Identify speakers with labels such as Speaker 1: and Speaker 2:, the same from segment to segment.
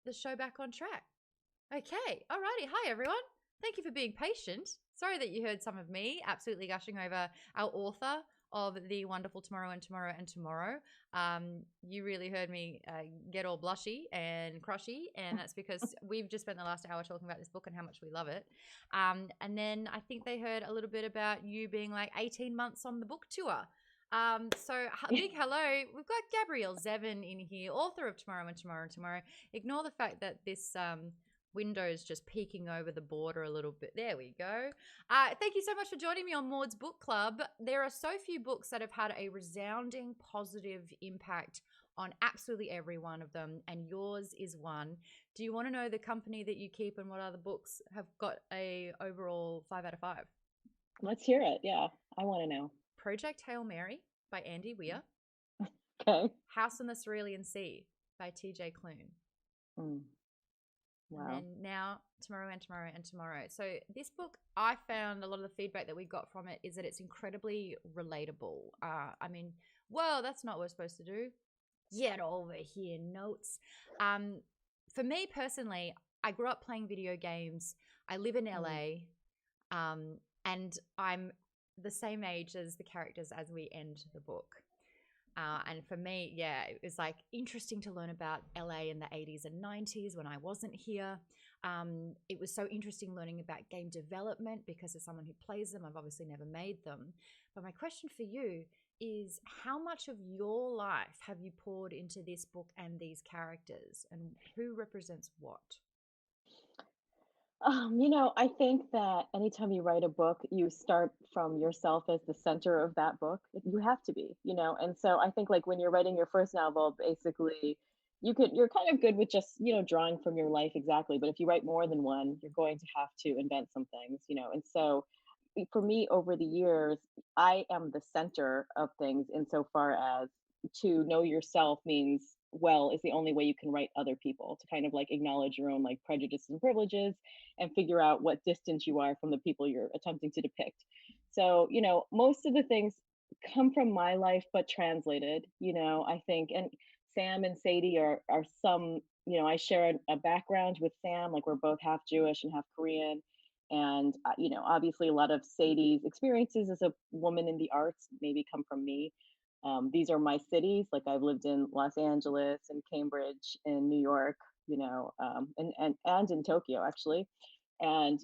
Speaker 1: the show back on track. Okay, alrighty. Hi, everyone. Thank you for being patient. Sorry that you heard some of me absolutely gushing over our author of the wonderful Tomorrow and Tomorrow and Tomorrow. You really heard me get all blushy and crushy, and that's because we've just spent the last hour talking about this book and how much we love it. And then I think they heard a little bit about you being like 18 months on the book tour. So a big hello. We've got Gabrielle Zevin in here, author of Tomorrow and Tomorrow and Tomorrow. Ignore the fact that this window's just peeking over the border a little bit. There we go. Thank you so much for joining me on Maude's Book Club. There are so few books that have had a resounding positive impact on absolutely every one of them, and yours is one. Do you want to know the company that you keep and what other books have got a overall 5 out of 5?
Speaker 2: Let's hear it. Yeah, I want to know.
Speaker 1: Project Hail Mary by Andy Weir.
Speaker 2: Okay.
Speaker 1: House on the Cerulean Sea by TJ Klune.
Speaker 2: Wow.
Speaker 1: And then now Tomorrow and Tomorrow and Tomorrow. So this book, I found a lot of the feedback that we got from it is that it's incredibly relatable. I mean, well, that's not what we're supposed to do. Get over here, notes. For me personally, I grew up playing video games. I live in LA, and I'm the same age as the characters as we end the book. And for me, yeah, it was like interesting to learn about LA in the 80s and 90s when I wasn't here. It was so interesting learning about game development because as someone who plays them, I've obviously never made them. But my question for you is, how much of your life have you poured into this book and these characters, and who represents what?
Speaker 2: I think that anytime you write a book, you start from yourself as the center of that book. You have to be, and so I think like when you're writing your first novel, basically you're kind of good with just, drawing from your life exactly. But if you write more than one, you're going to have to invent some things, and so for me over the years, I am the center of things insofar as to know yourself means well is the only way you can write other people, to kind of like acknowledge your own like prejudices and privileges and figure out what distance you are from the people you're attempting to depict. So, most of the things come from my life but translated, I think. And Sam and Sadie are some, I share a background with Sam, like we're both half Jewish and half Korean. And obviously a lot of Sadie's experiences as a woman in the arts maybe come from me. These are my cities. Like I've lived in Los Angeles and Cambridge and New York, and in Tokyo actually. And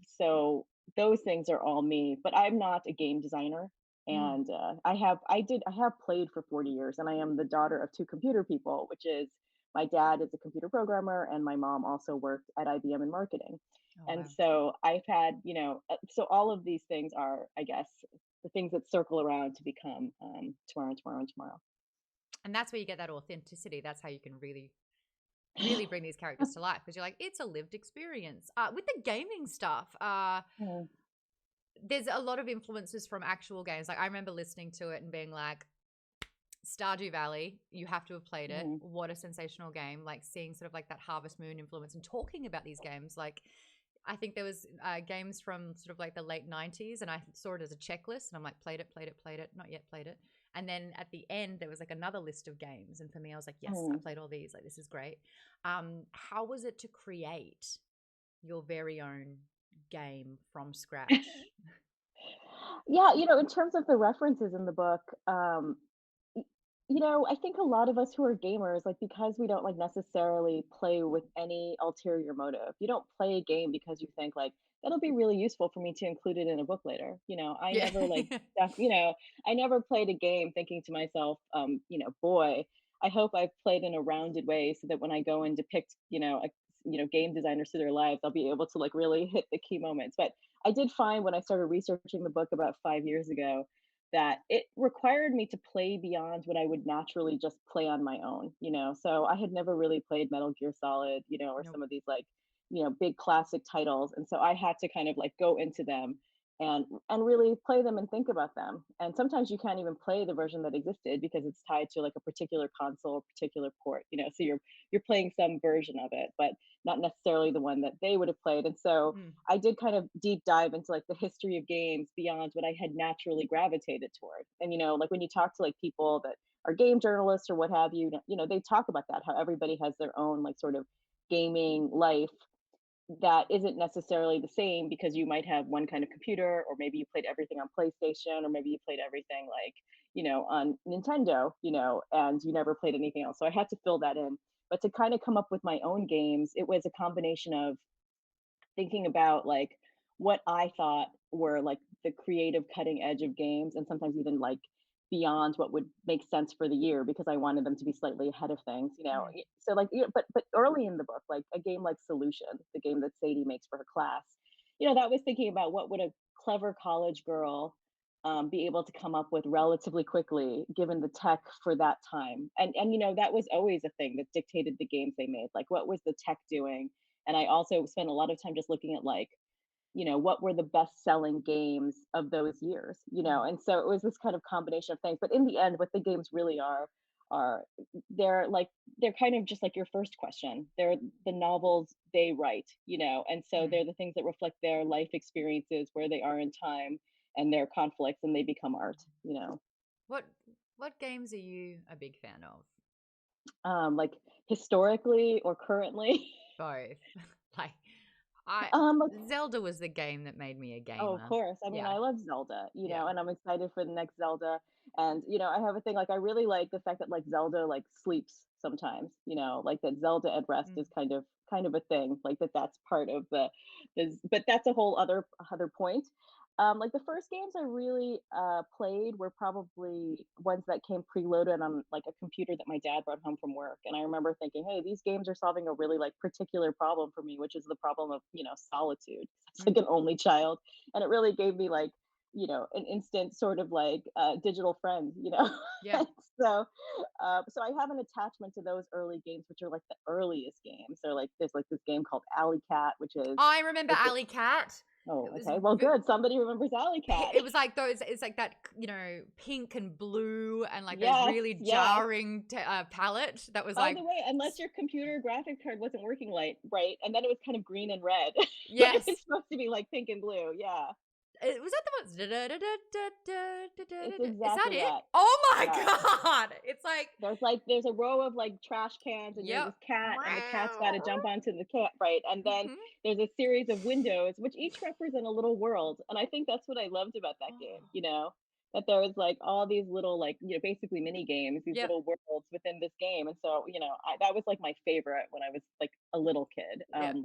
Speaker 2: so those things are all me. But I'm not a game designer. And I have played for 40 years, and I am the daughter of two computer people, which is my dad is a computer programmer, and my mom also worked at IBM in marketing.
Speaker 1: Oh,
Speaker 2: And
Speaker 1: wow.
Speaker 2: so I've had, so all of these things are, I guess, the things that circle around to become Tomorrow and Tomorrow and Tomorrow.
Speaker 1: And that's where you get that authenticity. That's how you can really bring these characters to life, because you're like, it's a lived experience. With the gaming stuff, there's a lot of influences from actual games. Like I remember listening to it and being like, Stardew Valley, you have to have played it. What a sensational game. Like seeing sort of like that Harvest Moon influence and talking about these games. Like I think there was games from sort of like the late 90s, and I saw it as a checklist, and I'm like, played it, not yet played it. And then at the end, there was like another list of games. And for me, I was like, yes, I played all these. Like, this is great. How was it to create your very own game from scratch?
Speaker 2: Yeah, in terms of the references in the book, I think a lot of us who are gamers, like because we don't like necessarily play with any ulterior motive. You don't play a game because you think like that'll be really useful for me to include it in a book later. I
Speaker 1: Yeah.
Speaker 2: never like I never played a game thinking to myself, boy, I hope I've played in a rounded way so that when I go and depict, game designers to their lives, I'll be able to like really hit the key moments. But I did find when I started researching the book about 5 years ago that it required me to play beyond what I would naturally just play on my own, So I had never really played Metal Gear Solid, or
Speaker 1: Nope.
Speaker 2: some of these like, big classic titles. And so I had to kind of like go into them and really play them and think about them. And sometimes you can't even play the version that existed because it's tied to like a particular console or particular port, so you're playing some version of it, but not necessarily the one that they would have played. And so I did kind of deep dive into like the history of games beyond what I had naturally gravitated toward. And like when you talk to like people that are game journalists or what have you, they talk about that, how everybody has their own like sort of gaming life that isn't necessarily the same because you might have one kind of computer, or maybe you played everything on PlayStation, or maybe you played everything like, on Nintendo, and you never played anything else. So I had to fill that in. But to kind of come up with my own games, it was a combination of thinking about like what I thought were like the creative cutting edge of games, and sometimes even like beyond what would make sense for the year because I wanted them to be slightly ahead of things,
Speaker 1: Mm,
Speaker 2: So like, but early in the book, like a game like Solution, the game that Sadie makes for her class, that was thinking about what would a clever college girl be able to come up with relatively quickly given the tech for that time. And that was always a thing that dictated the games they made. Like what was the tech doing? And I also spent a lot of time just looking at like, what were the best selling games of those years,
Speaker 1: mm.
Speaker 2: and so it was this kind of combination of things. But in the end, what the games really are they're like they're kind of just like your first question. They're the novels they write, and so
Speaker 1: Mm.
Speaker 2: they're the things that reflect their life experiences, where they are in time, and their conflicts, and they become art.
Speaker 1: What what games are you a big fan of?
Speaker 2: Like historically or currently.
Speaker 1: Both. Like I
Speaker 2: Like,
Speaker 1: Zelda was the game that made me a
Speaker 2: oh, of
Speaker 1: gamer.
Speaker 2: course. I mean,
Speaker 1: Yeah.
Speaker 2: I love Zelda,
Speaker 1: Yeah.
Speaker 2: and I'm excited for the next Zelda. And, I have a thing like I really like the fact that like Zelda like sleeps sometimes, like that Zelda at rest
Speaker 1: Mm.
Speaker 2: is kind of a thing, like that's part of but that's a whole other point. Like the first games I really played were probably ones that came preloaded on like a computer that my dad brought home from work. And I remember thinking, hey, these games are solving a really like particular problem for me, which is the problem of, solitude. It's like
Speaker 1: Mm.
Speaker 2: an only child, and it really gave me like, an instant sort of like digital friend.
Speaker 1: Yeah.
Speaker 2: So I have an attachment to those early games, which are like the earliest games. They're like there's like this game called Alley Cat, which is
Speaker 1: I remember
Speaker 2: like
Speaker 1: Alley Cat.
Speaker 2: oh,
Speaker 1: It was
Speaker 2: okay, well, good, somebody remembers Alley Cat.
Speaker 1: it was like those, it's like that, pink and blue and like those
Speaker 2: Yes,
Speaker 1: really
Speaker 2: yes.
Speaker 1: jarring palette that was
Speaker 2: By
Speaker 1: like
Speaker 2: the way, unless your computer graphic card wasn't working right, and then it was kind of green and red, but it was
Speaker 1: yes.
Speaker 2: supposed to be like pink and blue. Yeah,
Speaker 1: Was that the one?
Speaker 2: it's
Speaker 1: Is that
Speaker 2: exactly
Speaker 1: it?
Speaker 2: that.
Speaker 1: Oh my
Speaker 2: Yeah.
Speaker 1: god! It's like,
Speaker 2: There's a row of like trash cans, and you're
Speaker 1: yep.
Speaker 2: this cat, and the cat's got to
Speaker 1: Wow.
Speaker 2: jump onto the cat, right? And then
Speaker 1: Mhm.
Speaker 2: there's a series of windows, which each represent a little world. And I think that's what I loved about that game. That there was like all these little like basically mini games, these
Speaker 1: Yep.
Speaker 2: little worlds within this game. And so that was like my favorite when I was like a little kid.
Speaker 1: Yep.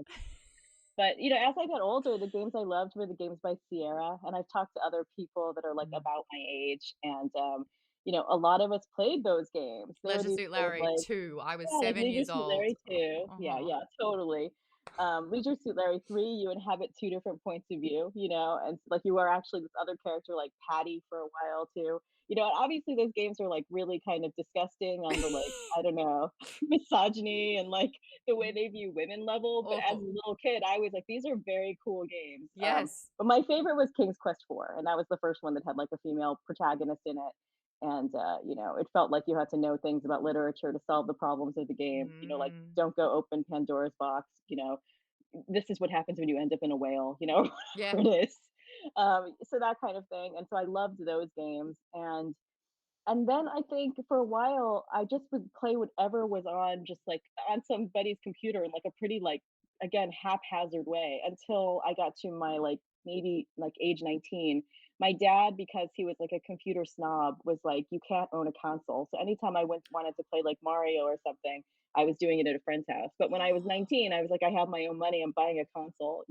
Speaker 2: But as I got older, the games I loved were the games by Sierra, and I've talked to other people that are like
Speaker 1: Mm.
Speaker 2: about my age, and a lot of us played those games. They were
Speaker 1: Leisure
Speaker 2: these
Speaker 1: Suit
Speaker 2: sort of
Speaker 1: Larry
Speaker 2: like
Speaker 1: 2. I was
Speaker 2: yeah, like
Speaker 1: 7 years
Speaker 2: Leisure Suit
Speaker 1: old.
Speaker 2: Larry 2. Yeah,
Speaker 1: Uh-huh.
Speaker 2: yeah, totally. Leisure Suit Larry 3, you inhabit two different points of view, and like you are actually this other character like Patty for a while too. And obviously those games are like really kind of disgusting on the like, I don't know, misogyny and like the way they view women level. But as a
Speaker 1: Awful.
Speaker 2: little kid, I was like, these are very cool games.
Speaker 1: Yes.
Speaker 2: But my favorite was King's Quest 4, and that was the first one that had like a female protagonist in it. And it felt like you had to know things about literature to solve the problems of the game. Like
Speaker 1: Mm.
Speaker 2: don't go open Pandora's box. This is what happens when you end up in a whale.
Speaker 1: Yeah.
Speaker 2: Whatever it is. So that kind of thing. And so I loved those games. And then I think for a while, I just would play whatever was on, just like on somebody's computer in like a pretty like again haphazard way until I got to my like maybe like age 19. My dad, because he was like a computer snob, was like, you can't own a console. So anytime I wanted to play like Mario or something, I was doing it at a friend's house. But when I was 19, I was like, I have my own money, I'm buying a console.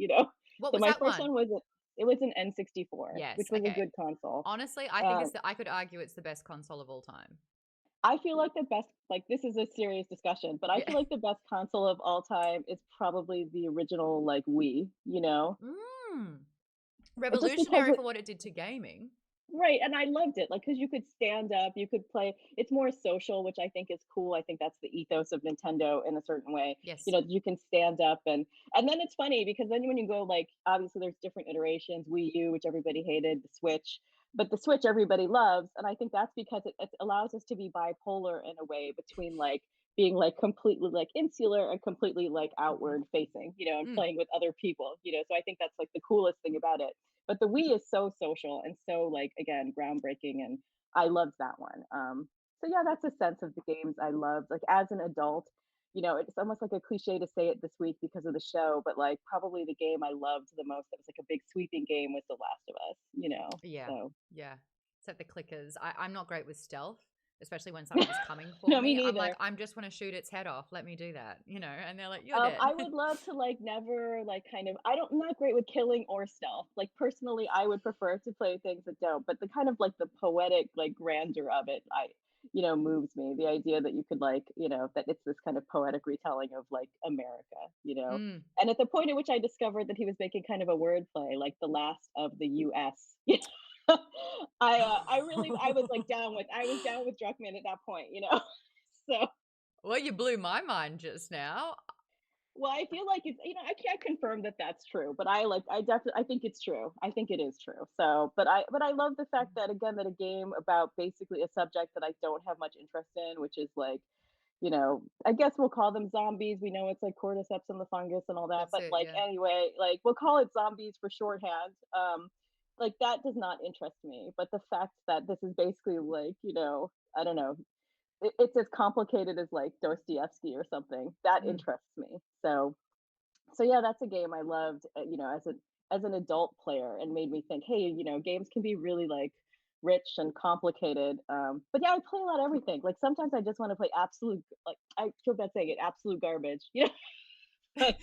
Speaker 1: What
Speaker 2: So
Speaker 1: was
Speaker 2: my
Speaker 1: that
Speaker 2: first
Speaker 1: one?
Speaker 2: one was it was an N64, which
Speaker 1: Yes.
Speaker 2: was a
Speaker 1: Okay.
Speaker 2: good console.
Speaker 1: Honestly, I think
Speaker 2: Uh,
Speaker 1: it's I could argue it's the best console of all time.
Speaker 2: I feel like the best, like this is a serious discussion, but I
Speaker 1: Yeah.
Speaker 2: feel like the best console of all time is probably the original like Wii.
Speaker 1: Mm.
Speaker 2: Just because
Speaker 1: Revolutionary for what it did to gaming.
Speaker 2: right, and I loved it, like, because you could stand up, you could play. It's more social, which I think is cool. I think that's the ethos of Nintendo in a certain way.
Speaker 1: Yes.
Speaker 2: You can stand up, and then it's funny because then when you go like, obviously there's different iterations, Wii U, which everybody hated, the Switch, but the Switch everybody loves, and I think that's because it allows us to be bipolar in a way between like being like completely like insular and completely like
Speaker 1: Mhm.
Speaker 2: outward facing, and
Speaker 1: Mm.
Speaker 2: playing with other people. So I think that's like the coolest thing about it. But the Wii is so social and so like again groundbreaking, and I loved that one. So yeah, that's a sense of the games I loved. Like as an adult, it's almost like a cliche to say it this week because of the show, but like probably the game I loved the most that was like a big sweeping game was The Last of Us.
Speaker 1: Yeah.
Speaker 2: So
Speaker 1: Yeah. Set the clickers. I'm not great with stealth, especially when something's coming for
Speaker 2: no, me
Speaker 1: me. I'm like,
Speaker 2: neither.
Speaker 1: I just want to shoot its head off. Let me do that, and they're like, you're dead.
Speaker 2: I would love to like never like kind of I'm not great with killing or stealth. Like personally, I would prefer to play things that don't, but the kind of like the poetic like grandeur of it, moves me. The idea that you could like, that it's this kind of poetic retelling of like America.
Speaker 1: Mm.
Speaker 2: And at the point at which I discovered that he was making kind of a wordplay, like the last of the U.S. I was like I was down with Druckmann at that point. So
Speaker 1: Well, you blew my mind just now.
Speaker 2: well, I feel like I can't confirm that that's true, but I think it's true. I think it is true. So, but I love the fact that again, that a game about basically a subject that I don't have much interest in, which is like, I guess we'll call them zombies. We know it's like cordyceps and the fungus and all that,
Speaker 1: That's
Speaker 2: but
Speaker 1: it.
Speaker 2: like
Speaker 1: Yeah.
Speaker 2: anyway, like we'll call it zombies for shorthand. Like that does not interest me, but the fact that this is basically like, I don't know, it's as complicated as like Dostoevsky or something. That
Speaker 1: Mm.
Speaker 2: interests me. So yeah, that's a game I loved, as an adult player, and made me think, hey, games can be really like rich and complicated. But yeah, I play a lot of everything. Like sometimes I just want to play absolute, like I feel bad saying it, absolute garbage. Like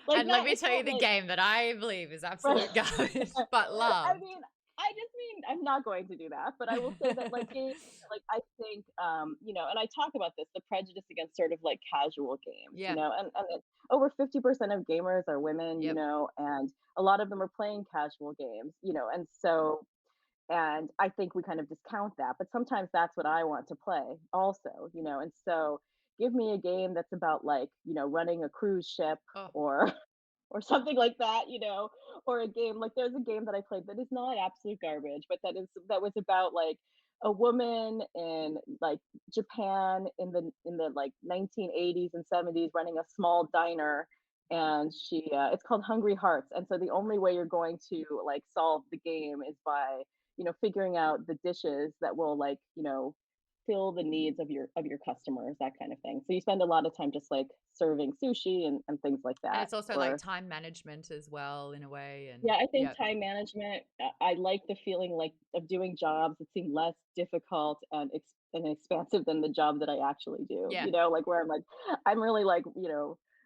Speaker 2: like
Speaker 1: And let
Speaker 2: not
Speaker 1: me
Speaker 2: it's
Speaker 1: tell you
Speaker 2: not
Speaker 1: the
Speaker 2: like
Speaker 1: game that I believe is
Speaker 2: right.
Speaker 1: absolute garbage, but
Speaker 2: I
Speaker 1: loved.
Speaker 2: mean, I just mean I'm not going to do that, but I will say that like games, like I think, and I talk about this, the prejudice against sort of like casual games,
Speaker 1: Yeah.
Speaker 2: and over 50% of gamers are women,
Speaker 1: Yep.
Speaker 2: and a lot of them are playing casual games, and so, and I think we kind of discount that, but sometimes that's what I want to play also, and so give me a game that's about like, running a cruise ship
Speaker 1: Oh,
Speaker 2: or or something like that, or a game like there's a game that I played that is not absolute garbage, but that was about like a woman in like Japan in the like 1980s and 70s running a small diner, and she it's called Hungry Hearts, and so the only way you're going to like solve the game is by figuring out the dishes that will like fill the needs of your customers, that kind of thing. So you spend a lot of time just like serving sushi and things like
Speaker 1: and
Speaker 2: that.
Speaker 1: it's also like
Speaker 2: Or
Speaker 1: time management as well in a way. And
Speaker 2: yeah, I think
Speaker 1: yep.
Speaker 2: time management. I like the feeling like of doing jobs that seem less difficult and expansive than the job that I actually do.
Speaker 1: Yeah.
Speaker 2: Like where I'm like, I'm really like,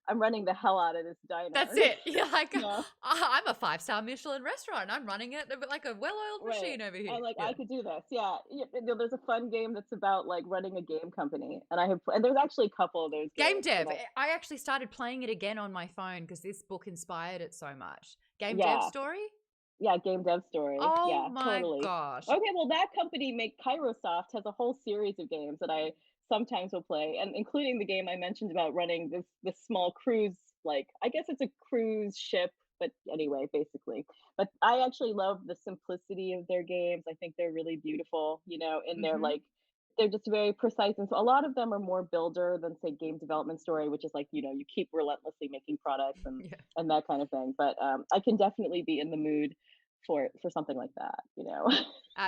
Speaker 2: I'm running the hell out of this
Speaker 1: That's
Speaker 2: diner.
Speaker 1: it. You're like,
Speaker 2: you know,
Speaker 1: I'm a 5-star Michelin restaurant. And I'm running it like a well-oiled
Speaker 2: right?
Speaker 1: machine over here.
Speaker 2: I'm like,
Speaker 1: Yeah.
Speaker 2: I could do this. Yeah, yeah. There's a fun game that's about like running a game company, and and there's actually a couple of those
Speaker 1: Game
Speaker 2: games,
Speaker 1: dev. I actually started playing it again on my phone because this book inspired it so much. Game dev
Speaker 2: yeah,
Speaker 1: story.
Speaker 2: yeah, game dev story.
Speaker 1: Oh
Speaker 2: Yeah,
Speaker 1: my
Speaker 2: totally.
Speaker 1: gosh.
Speaker 2: Okay, well, that company make Kairosoft has a whole series of games that I sometimes will play, and including the game I mentioned about running this small cruise. Like, I guess it's a cruise ship, but anyway, basically. But I actually love the simplicity of their games. I think they're really beautiful. And they're
Speaker 1: Mm-hmm.
Speaker 2: like they're just very precise, and so a lot of them are more builder than say game development story, which is like you keep relentlessly making products
Speaker 1: Yeah.
Speaker 2: and that kind of thing. But I can definitely be in the mood for something like that.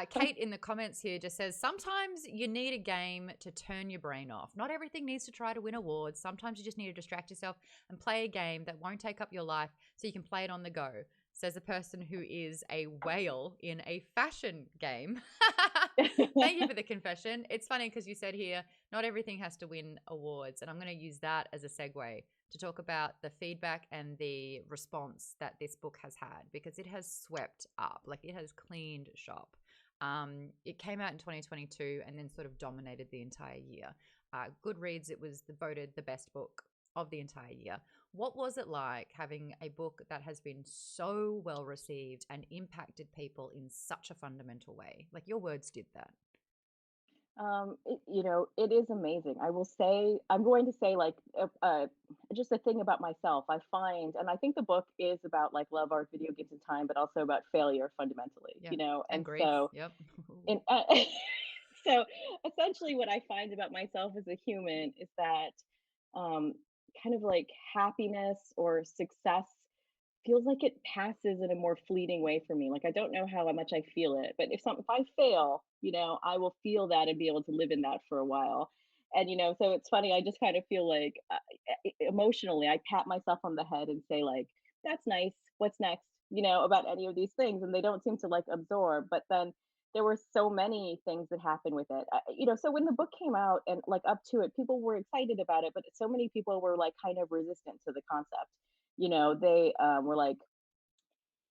Speaker 1: Kate in the comments here just says, sometimes you need a game to turn your brain off. Not everything needs to try to win awards. Sometimes you just need to distract yourself and play a game that won't take up your life so you can play it on the go. Says a person who is a whale in a fashion game. Thank you for the confession. It's funny because you said here, not everything has to win awards. And I'm going to use that as a segue to talk about the feedback and the response that this book has had, because it has swept up, like it has cleaned shop. It came out in 2022 and then sort of dominated the entire year. Goodreads, it was voted the best book of the entire year. What was it like having a book that has been so well received and impacted people in such a fundamental way? Like your words did that.
Speaker 2: It is amazing. I will say, I'm going to say like just a thing about myself. I find, and I think the book is about like love, art, video games, and time, but also about failure fundamentally.
Speaker 1: Yeah. And
Speaker 2: And
Speaker 1: grief.
Speaker 2: so,
Speaker 1: Yep.
Speaker 2: in so essentially, what I find about myself as a human is that um, kind of like happiness or success feels like it passes in a more fleeting way for me. Like I don't know how much I feel it, but if I fail, I will feel that and be able to live in that for a while. And so it's funny. I just kind of feel like emotionally, I pat myself on the head and say like, "That's nice. What's next?" About any of these things, and they don't seem to like absorb. But then there were so many things that happened with it. So when the book came out and like up to it, people were excited about it, but so many people were like kind of resistant to the concept. They were like,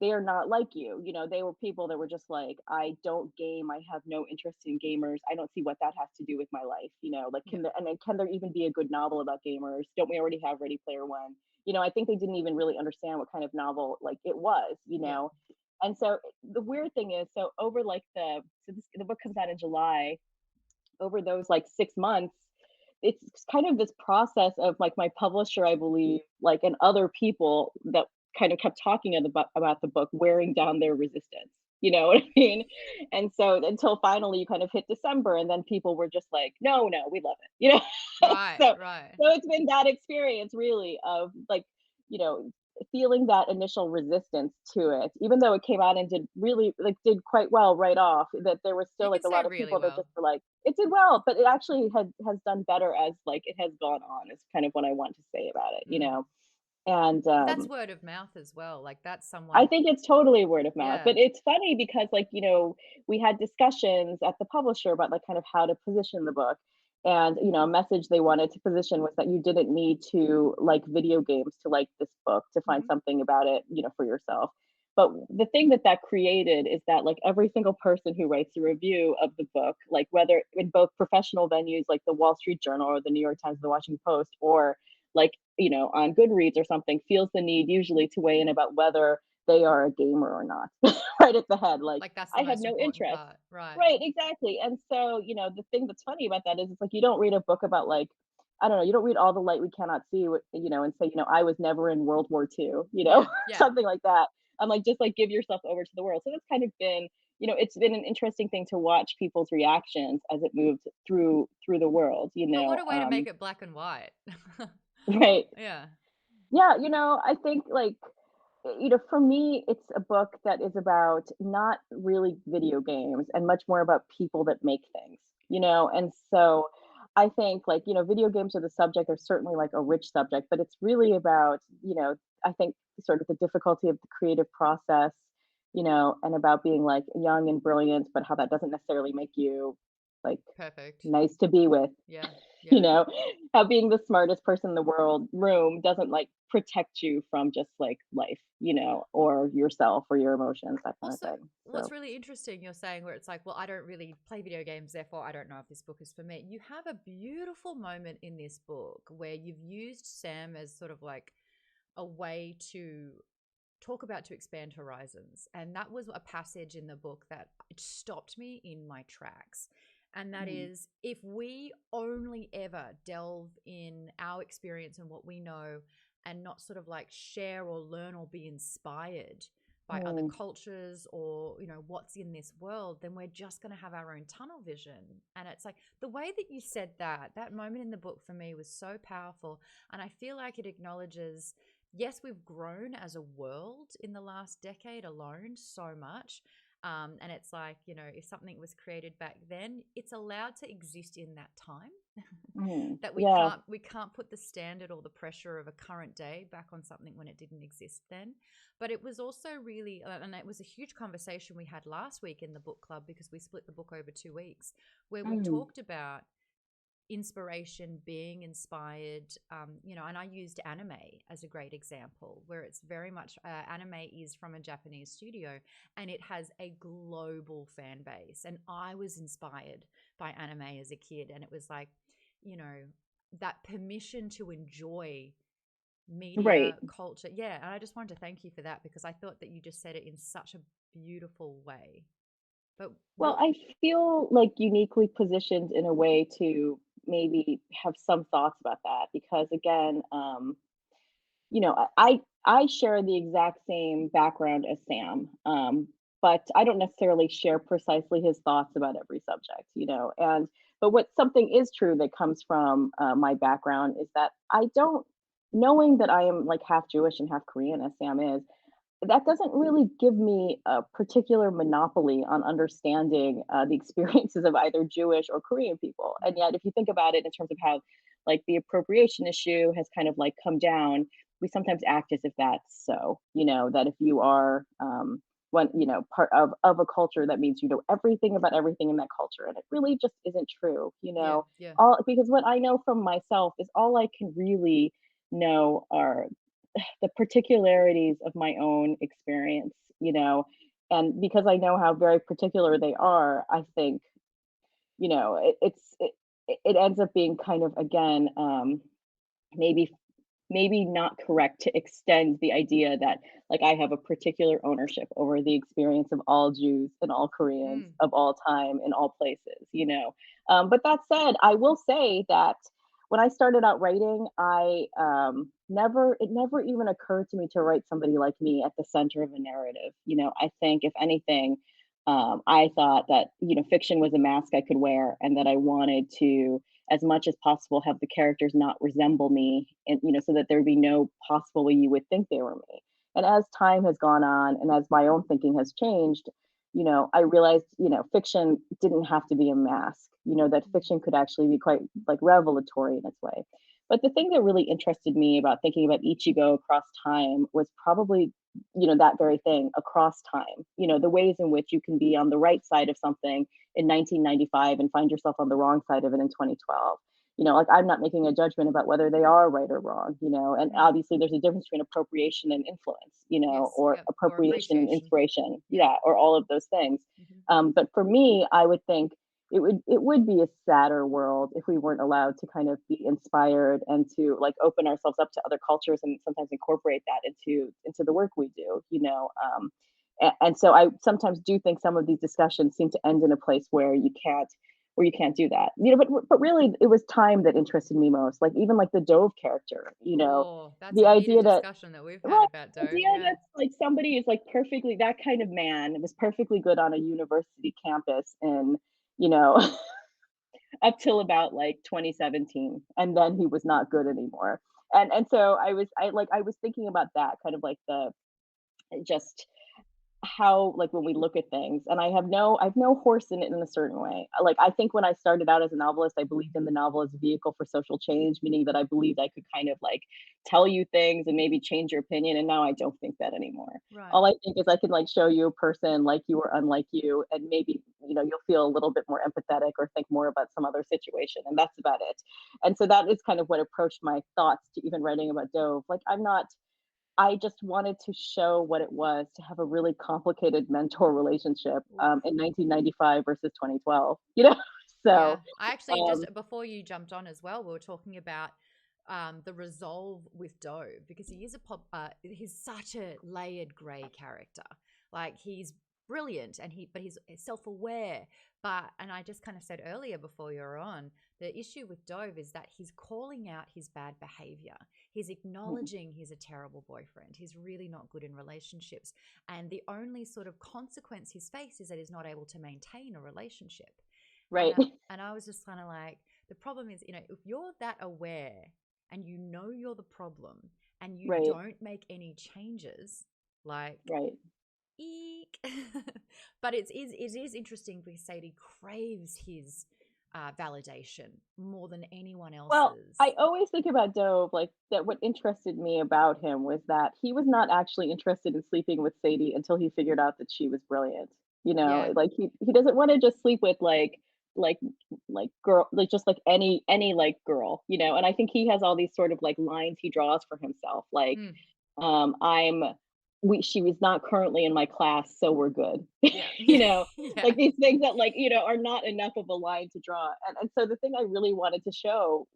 Speaker 2: they are not like you. They were people that were just like, I don't game. I have no interest in gamers. I don't see what that has to do with my life. Like,
Speaker 1: Yeah.
Speaker 2: and then can there even be a good novel about gamers? Don't we already have Ready Player One? I think they didn't even really understand what kind of novel like it was,
Speaker 1: Yeah.
Speaker 2: And so the weird thing is, so over like the book comes out in July, over those like 6 months, it's kind of this process of like my publisher, I believe, like, and other people that kind of kept talking about the book wearing down their resistance. You know what I mean? And so until finally you kind of hit December, and then people were just like, no, no, we love it.
Speaker 1: Right,
Speaker 2: So
Speaker 1: right.
Speaker 2: so it's been that experience really of like, you know, feeling that initial resistance to it, even though it came out and did quite well right off, that there was
Speaker 1: You
Speaker 2: still like
Speaker 1: can
Speaker 2: a
Speaker 1: say
Speaker 2: lot of
Speaker 1: really
Speaker 2: people that just
Speaker 1: well.
Speaker 2: were like, it did well, but it actually has done better as like it has gone on, is kind of what I want to say about it.
Speaker 1: Mm.
Speaker 2: And
Speaker 1: That's word of mouth as well. Like that's
Speaker 2: I
Speaker 1: someone,
Speaker 2: think it's totally word of mouth.
Speaker 1: yeah.
Speaker 2: But it's funny because like, we had discussions at the publisher about like kind of how to position the book. And, a message they wanted to position was that you didn't need to like video games to like this book, to find
Speaker 1: Hmm.
Speaker 2: something about it, for yourself. But the thing that created is that like every single person who writes a review of the book, like whether in both professional venues like the Wall Street Journal or the New York Times, the Washington Post, or like, on Goodreads or something, feels the need usually to weigh in about whether they are a gamer or not, right at the head. Like,
Speaker 1: Like that's the
Speaker 2: I have
Speaker 1: most
Speaker 2: no
Speaker 1: important
Speaker 2: interest.
Speaker 1: part. Right.
Speaker 2: Right, exactly. And so, the thing that's funny about that is it's like you don't read a book about like, I don't know, you don't read All the Light We Cannot See, and say, I was never in World War II,
Speaker 1: Yeah. Yeah.
Speaker 2: something like that. I'm like, just like give yourself over to the world. So that's kind of been, it's been an interesting thing to watch people's reactions as it moved through the world,
Speaker 1: But what a way to make it black and white.
Speaker 2: right.
Speaker 1: Yeah.
Speaker 2: Yeah, I think like, for me, it's a book that is about not really video games and much more about people that make things, And so I think like, video games are the subject, are certainly like a rich subject, but it's really about, I think sort of the difficulty of the creative process, and about being like young and brilliant, but how that doesn't necessarily make you like
Speaker 1: Perfect.
Speaker 2: nice to be with.
Speaker 1: Yeah.
Speaker 2: you
Speaker 1: Yeah.
Speaker 2: know, how being the smartest person in the world room doesn't like protect you from just like life, or yourself or your emotions, that kind of
Speaker 1: Also,
Speaker 2: thing.
Speaker 1: what's
Speaker 2: So,
Speaker 1: really interesting, you're saying where it's like, well, I don't really play video games, therefore I don't know if this book is for me. You have a beautiful moment in this book where you've used Sam as sort of like a way to to expand horizons. And that was a passage in the book that it stopped me in my tracks. And that
Speaker 2: mm,
Speaker 1: is, if we only ever delve in our experience and what we know and not sort of like share or learn or be inspired by other
Speaker 2: mm,
Speaker 1: cultures or what's in this world, then we're just going to have our own tunnel vision. And it's like the way that you said that moment in the book for me was so powerful. And I feel like it acknowledges, yes, we've grown as a world in the last decade alone so much. And it's like, if something was created back then, it's allowed to exist in that time. That we
Speaker 2: yeah.
Speaker 1: can't put the standard or the pressure of a current day back on something when it didn't exist then. But it was also really, and it was a huge conversation we had last week in the book club, because we split the book over 2 weeks, where we
Speaker 2: Mm,
Speaker 1: talked about inspiration, being inspired, and I used anime as a great example, where it's very much anime is from a Japanese studio and it has a global fan base. And I was inspired by anime as a kid, and it was like, you know, that permission to enjoy
Speaker 2: right.
Speaker 1: media culture. Yeah. And I just wanted to thank you for that, because I thought that you just said it in such a beautiful way. But
Speaker 2: Well,
Speaker 1: what,
Speaker 2: I feel like uniquely positioned in a way to maybe have some thoughts about that because again, I share the exact same background as Sam, but I don't necessarily share precisely his thoughts about every subject, And but what something is true that comes from my background is that I don't, knowing that I am like half Jewish and half Korean, as Sam is. that doesn't really give me a particular monopoly on understanding the experiences of either Jewish or Korean people. And
Speaker 1: Mm,
Speaker 2: yet, if you think about it in terms of how, like, the appropriation issue has kind of like come down, we sometimes act as if that's so. That if you are one, part of a culture, that means you know everything about everything in that culture, and it really just isn't true.
Speaker 1: yeah, yeah.
Speaker 2: All because what I know from myself is all I can really know are the particularities of my own experience, and because I know how very particular they are, I think, it ends up being kind of, again, maybe not correct to extend the idea that, like, I have a particular ownership over the experience of all Jews and all Koreans
Speaker 1: Mm,
Speaker 2: of all time in all places. But that said, I will say that when I started out writing, I it never even occurred to me to write somebody like me at the center of a narrative. I think, if anything, I thought that fiction was a mask I could wear, and that I wanted to, as much as possible, have the characters not resemble me, and so that there would be no possible way you would think they were me. And as time has gone on, and as my own thinking has changed, I realized, fiction didn't have to be a mask. That
Speaker 1: mm,
Speaker 2: fiction could actually be quite, like, revelatory in its way. But the thing that really interested me about thinking about Ichigo across time was probably, that very thing, across time. The ways in which you can be on the right side of something in 1995 and find yourself on the wrong side of it in 2012. Like, I'm not making a judgment about whether they are right or wrong, and
Speaker 1: mm.
Speaker 2: obviously there's a difference between appropriation and influence,
Speaker 1: Yes,
Speaker 2: or
Speaker 1: yep. Or
Speaker 2: appropriation and
Speaker 1: appreciation.
Speaker 2: inspiration,
Speaker 1: Yeah.
Speaker 2: yeah, or all of those things.
Speaker 1: Hmm.
Speaker 2: But for me, I would think it would be a sadder world if we weren't allowed to kind of be inspired and to, like, open ourselves up to other cultures and sometimes incorporate that into the work we do. And so I sometimes do think some of these discussions seem to end in a place where you can't do that. But really, it was time that interested me most. Like, even like the Dove character.
Speaker 1: Oh, that's
Speaker 2: The
Speaker 1: a heated
Speaker 2: idea that
Speaker 1: discussion that we've had
Speaker 2: right,
Speaker 1: about
Speaker 2: the
Speaker 1: Dove.
Speaker 2: idea
Speaker 1: Yeah.
Speaker 2: that, like, somebody is, like, perfectly, that kind of man was perfectly good on a university campus in, you know, up till about like 2017, and then he was not good anymore. And so I was thinking about that kind of, like, the just how, like, when we look at things, and I have no horse in it in a certain way. Like, I think when I started out as a novelist, I believed in the novel as a vehicle for social change, meaning that I believed I could kind of, like, tell you things and maybe change your opinion, and now I don't think that anymore.
Speaker 1: Right.
Speaker 2: All I think is I can, like, show you a person like you or unlike you, and maybe, you'll feel a little bit more empathetic or think more about some other situation, and that's about it. And so that is kind of what approached my thoughts to even writing about Dove. Like, I just wanted to show what it was to have a really complicated mentor relationship,
Speaker 1: Oof.
Speaker 2: in 1995 versus 2012,
Speaker 1: Yeah.
Speaker 2: So,
Speaker 1: I actually just,
Speaker 2: um
Speaker 1: before you jumped on as well, we were talking about the resolve with Dove because he is he's such a layered gray character. Like he's brilliant and but he's self-aware. And I just kind of said earlier before you're on, the issue with Dove is that he's calling out his bad behavior. He's
Speaker 2: Mhm.
Speaker 1: acknowledging he's a terrible boyfriend. He's really not good in relationships. And the only sort of consequence he's faced is that he's not able to maintain a relationship. And
Speaker 2: Right,
Speaker 1: I was just kind of like, the problem is, if you're that aware and you know you're the problem and you
Speaker 2: right,
Speaker 1: don't make any changes, like
Speaker 2: right.
Speaker 1: eek. But it is interesting because Sadie craves his validation more than anyone
Speaker 2: Well,
Speaker 1: else's.
Speaker 2: I always think about Dove, like, that what interested me about him was that he was not actually interested in sleeping with Sadie until he figured out that she was brilliant.
Speaker 1: Yeah.
Speaker 2: Like, he doesn't wanna just sleep with, like girl, like, just like any, like, girl, and I think he has all these sort of, like, lines he draws for himself, like,
Speaker 1: Mm,
Speaker 2: I'm we she was not currently in my class, so we're good.
Speaker 1: yeah.
Speaker 2: You
Speaker 1: Yeah.
Speaker 2: know,
Speaker 1: Yeah.
Speaker 2: like, these things that, like, are not enough of a line to draw. And so the thing I really wanted to show,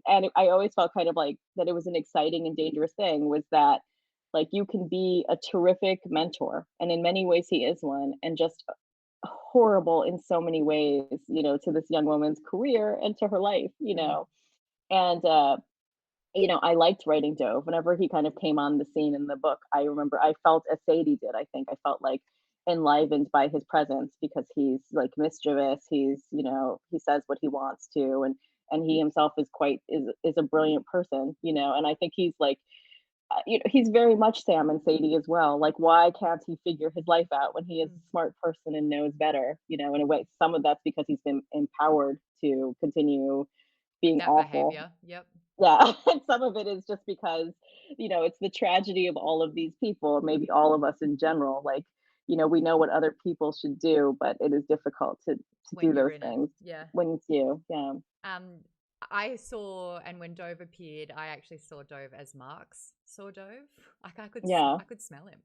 Speaker 2: and I always felt kind of like that it was an exciting and dangerous thing, was that, like, you can be a terrific mentor, and in many ways he is one, and just horrible in so many ways, to this young woman's career and to her life.
Speaker 1: Mm,
Speaker 2: And I liked writing Dove. Whenever he kind of came on the scene in the book, I remember I felt as Sadie did. I think I felt like enlivened by his presence because he's, like, mischievous. He says what he wants to, and he himself is a brilliant person. And I think he's, like, he's very much Sam and Sadie as well. Like, why can't he figure his life out when he is
Speaker 1: Mm.
Speaker 2: a smart person and knows better? In a way, some of that's because he's been empowered to continue
Speaker 1: With
Speaker 2: being
Speaker 1: that
Speaker 2: awful.
Speaker 1: behavior. Yep.
Speaker 2: Yeah, and some of it is just because, it's the tragedy of all of these people, maybe all of us in general. Like, we know what other people should do, but it is difficult to
Speaker 1: When
Speaker 2: do
Speaker 1: you're
Speaker 2: those
Speaker 1: in it.
Speaker 2: things
Speaker 1: Yeah.
Speaker 2: when it's you. Yeah.
Speaker 1: Um, I saw, and when Dove appeared, I actually saw Dove as Marx saw Dove. Like
Speaker 2: Yeah.
Speaker 1: I could smell him.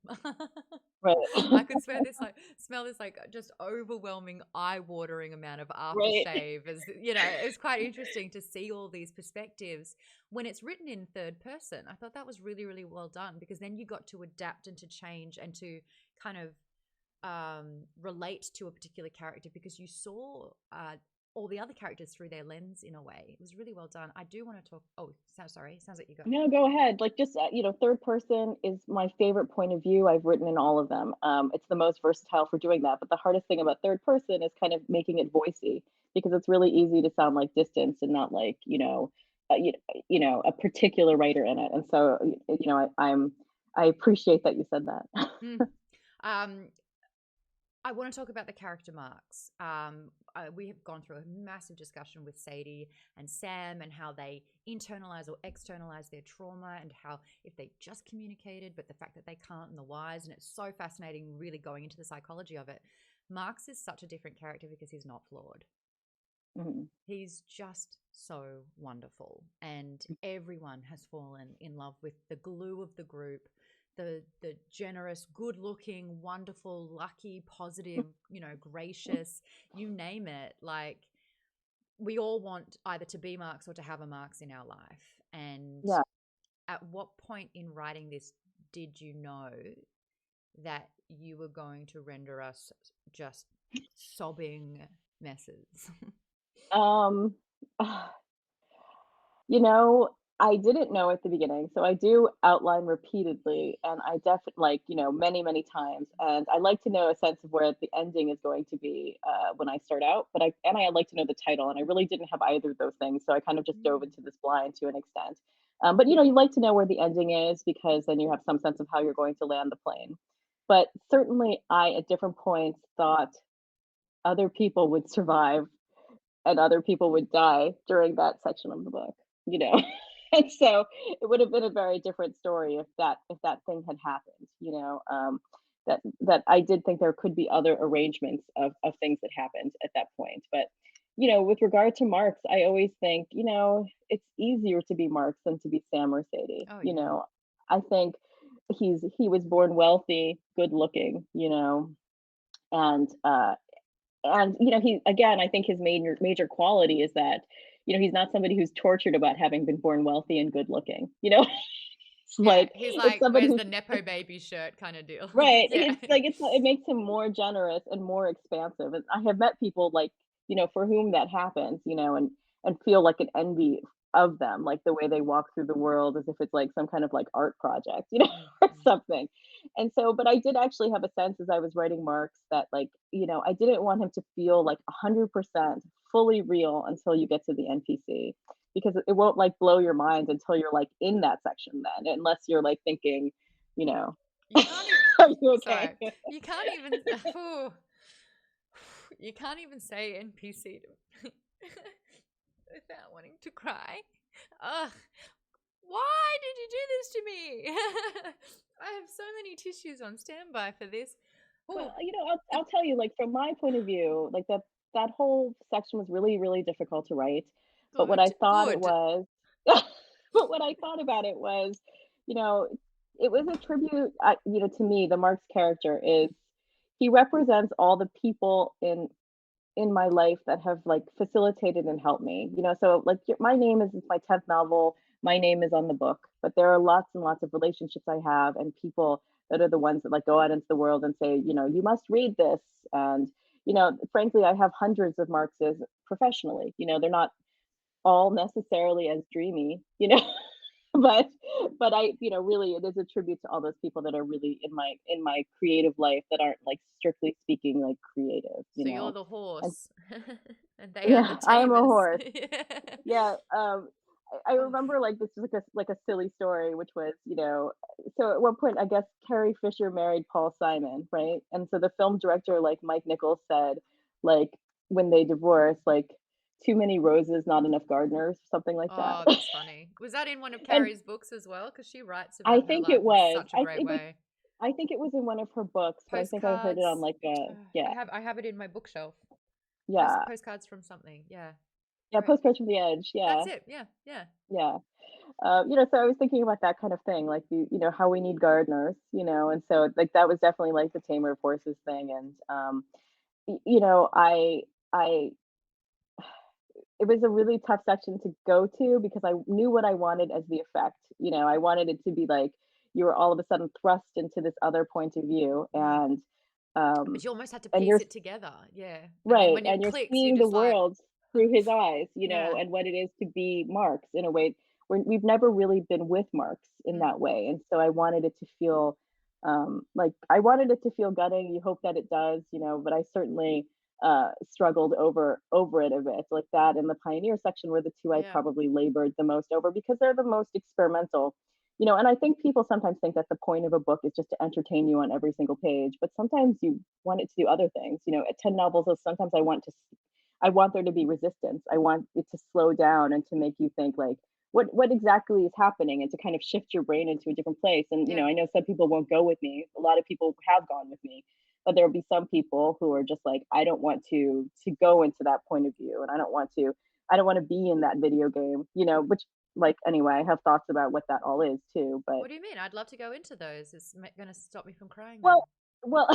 Speaker 2: Right.
Speaker 1: I could smell this like just overwhelming, eye-watering amount of
Speaker 2: Right.
Speaker 1: aftershave. As you know, it was quite interesting to see all these perspectives when it's written in third person. I thought that was really, really well done because then you got to adapt and to change and to kind of relate to a particular character because you saw all the other characters through their lens in a way. It was really well done. I do want to talk. Oh, sorry. Sounds like you got.
Speaker 2: No, go ahead. Like, just, third person is my favorite point of view. I've written in all of them. It's the most versatile for doing that. But the hardest thing about third person is kind of making it voicey because it's really easy to sound like distance and not like, a particular writer in it. And so, I appreciate that you said that.
Speaker 1: Mm. Um, I want to talk about the character Marx. We have gone through a massive discussion with Sadie and Sam and how they internalize or externalize their trauma and how if they just communicated, but the fact that they can't and the whys. And it's so fascinating, really going into the psychology of it. Marx is such a different character because he's not flawed.
Speaker 2: Mhm.
Speaker 1: He's just so wonderful, and everyone has fallen in love with the glue of the group, the generous, good-looking, wonderful, lucky, positive, gracious, you name it. Like we all want either to be Marx or to have a Marx in our life. And
Speaker 2: Yeah.
Speaker 1: at what point in writing this did you know that you were going to render us just sobbing messes?
Speaker 2: Um, You know, I didn't know at the beginning, so I do outline repeatedly, and I definitely like, many, many times, and I like to know a sense of where the ending is going to be, when I start out, but I like to know the title, and I really didn't have either of those things, so I kind of just dove
Speaker 1: Mm.
Speaker 2: into this blind to an extent. But, you like to know where the ending is because then you have some sense of how you're going to land the plane. But certainly I, at different points, thought other people would survive and other people would die during that section of the book, you know? And so it would have been a very different story if that thing had happened, that I did think there could be other arrangements of things that happened at that point. But, with regard to Marx, I always think, it's easier to be Marx than to be Sam or Sadie.
Speaker 1: Oh yeah.
Speaker 2: I think he was born wealthy, good looking, and he again, I think his major quality is that, he's not somebody who's tortured about having been born wealthy and good looking, It's
Speaker 1: Yeah,
Speaker 2: like
Speaker 1: he's
Speaker 2: it's
Speaker 1: like,
Speaker 2: somebody
Speaker 1: "Where's
Speaker 2: who's
Speaker 1: the nepo baby shirt?" kind of deal.
Speaker 2: right.
Speaker 1: Yeah.
Speaker 2: It makes him more generous and more expansive. And I have met people like, for whom that happens, and feel like an envy of them, like the way they walk through the world as if it's like some kind of like art project, or
Speaker 1: Mm.
Speaker 2: something. And so, but I did actually have a sense as I was writing Marx that like, I didn't want him to feel like 100% fully real until you get to the NPC because it won't like blow your mind until you're like in that section then, unless you're like thinking, you know,
Speaker 1: You can't even.
Speaker 2: are you okay?
Speaker 1: Sorry, you can't even. Phew. You can't even say NPC to without wanting to cry. Ugh. Why did you do this to me? I have so many tissues on standby for this.
Speaker 2: Well,
Speaker 1: Oh,
Speaker 2: I'll tell you, like from my point of view, like that whole section was really, really difficult to write. But what I
Speaker 1: good,
Speaker 2: thought it
Speaker 1: good.
Speaker 2: was, but what I thought about it was, you know, it was a tribute, to me. The Marx character is he represents all the people in my life that have like facilitated and helped me. So like my name is my 10th novel, my name is on the book, but there are lots and lots of relationships I have and people that are the ones that like go out into the world and say, you must read this. And, frankly, I have hundreds of Marxes professionally. They're not all necessarily as dreamy, but I, really it is a tribute to all those people that are really in my creative life that aren't like strictly speaking like creative,
Speaker 1: So you're the
Speaker 2: and
Speaker 1: horse, and they are the
Speaker 2: yeah, I am a
Speaker 1: tamers.
Speaker 2: horse.
Speaker 1: Yeah.
Speaker 2: Yeah, I
Speaker 1: Oh,
Speaker 2: remember like this was like a silly story, which was, so at one point I guess Carrie Fisher married Paul Simon, right? And so the film director, like Mike Nichols, said, like when they divorced, like too many roses, not enough gardeners, something like that.
Speaker 1: oh, that's funny. Was that in one of
Speaker 2: And
Speaker 1: Carrie's books as well? Because she writes
Speaker 2: I
Speaker 1: about her
Speaker 2: think
Speaker 1: life
Speaker 2: it
Speaker 1: in
Speaker 2: was.
Speaker 1: such a great way.
Speaker 2: I think it was in one of her books, but I think I heard it on
Speaker 1: Postcards.
Speaker 2: like a yeah,
Speaker 1: I have it in my bookshelf.
Speaker 2: yeah,
Speaker 1: Postcards from something. Yeah.
Speaker 2: yeah,
Speaker 1: Right.
Speaker 2: Postcards from the Edge. Yeah,
Speaker 1: That's it. Yeah. Yeah.
Speaker 2: yeah. So I was thinking about that kind of thing, like how we need gardeners, and so like that was definitely like the tamer of horses thing, and I it was a really tough section to go to because I knew what I wanted as the effect. I wanted it to be like you were all of a sudden thrust into this other point of view,
Speaker 1: Mm.
Speaker 2: um,
Speaker 1: But you almost had to
Speaker 2: and
Speaker 1: piece
Speaker 2: you're
Speaker 1: it together. Yeah. And then
Speaker 2: right,
Speaker 1: when
Speaker 2: and
Speaker 1: it
Speaker 2: you're
Speaker 1: clicks, you're
Speaker 2: seeing the
Speaker 1: just like,
Speaker 2: world through his eyes,
Speaker 1: yeah.
Speaker 2: and what it is to be Marx in a way. We've never really been with Marx in
Speaker 1: Mm.
Speaker 2: that way, and so I wanted it to feel like I wanted it to feel gutting. You hope that it does, but I certainly struggled over it a bit, like that in the pioneer section were the two I
Speaker 1: Yeah.
Speaker 2: probably labored the most over because they're the most experimental. And I think people sometimes think that the point of a book is just to entertain you on every single page, but sometimes you want it to do other things. At 10 novels, sometimes I want there to be resistance. I want it to slow down and to make you think like, what exactly is happening, and to kind of shift your brain into a different place. And
Speaker 1: Yeah.
Speaker 2: I know some people won't go with me. A lot of people have gone with me, but there will be some people who are just like, I don't want to go into that point of view, and I don't want to be in that video game, which like anyway, I have thoughts about what that all is too. But
Speaker 1: What do you mean? I'd love to go into those. It's going to stop me from crying
Speaker 2: well,
Speaker 1: then.
Speaker 2: well,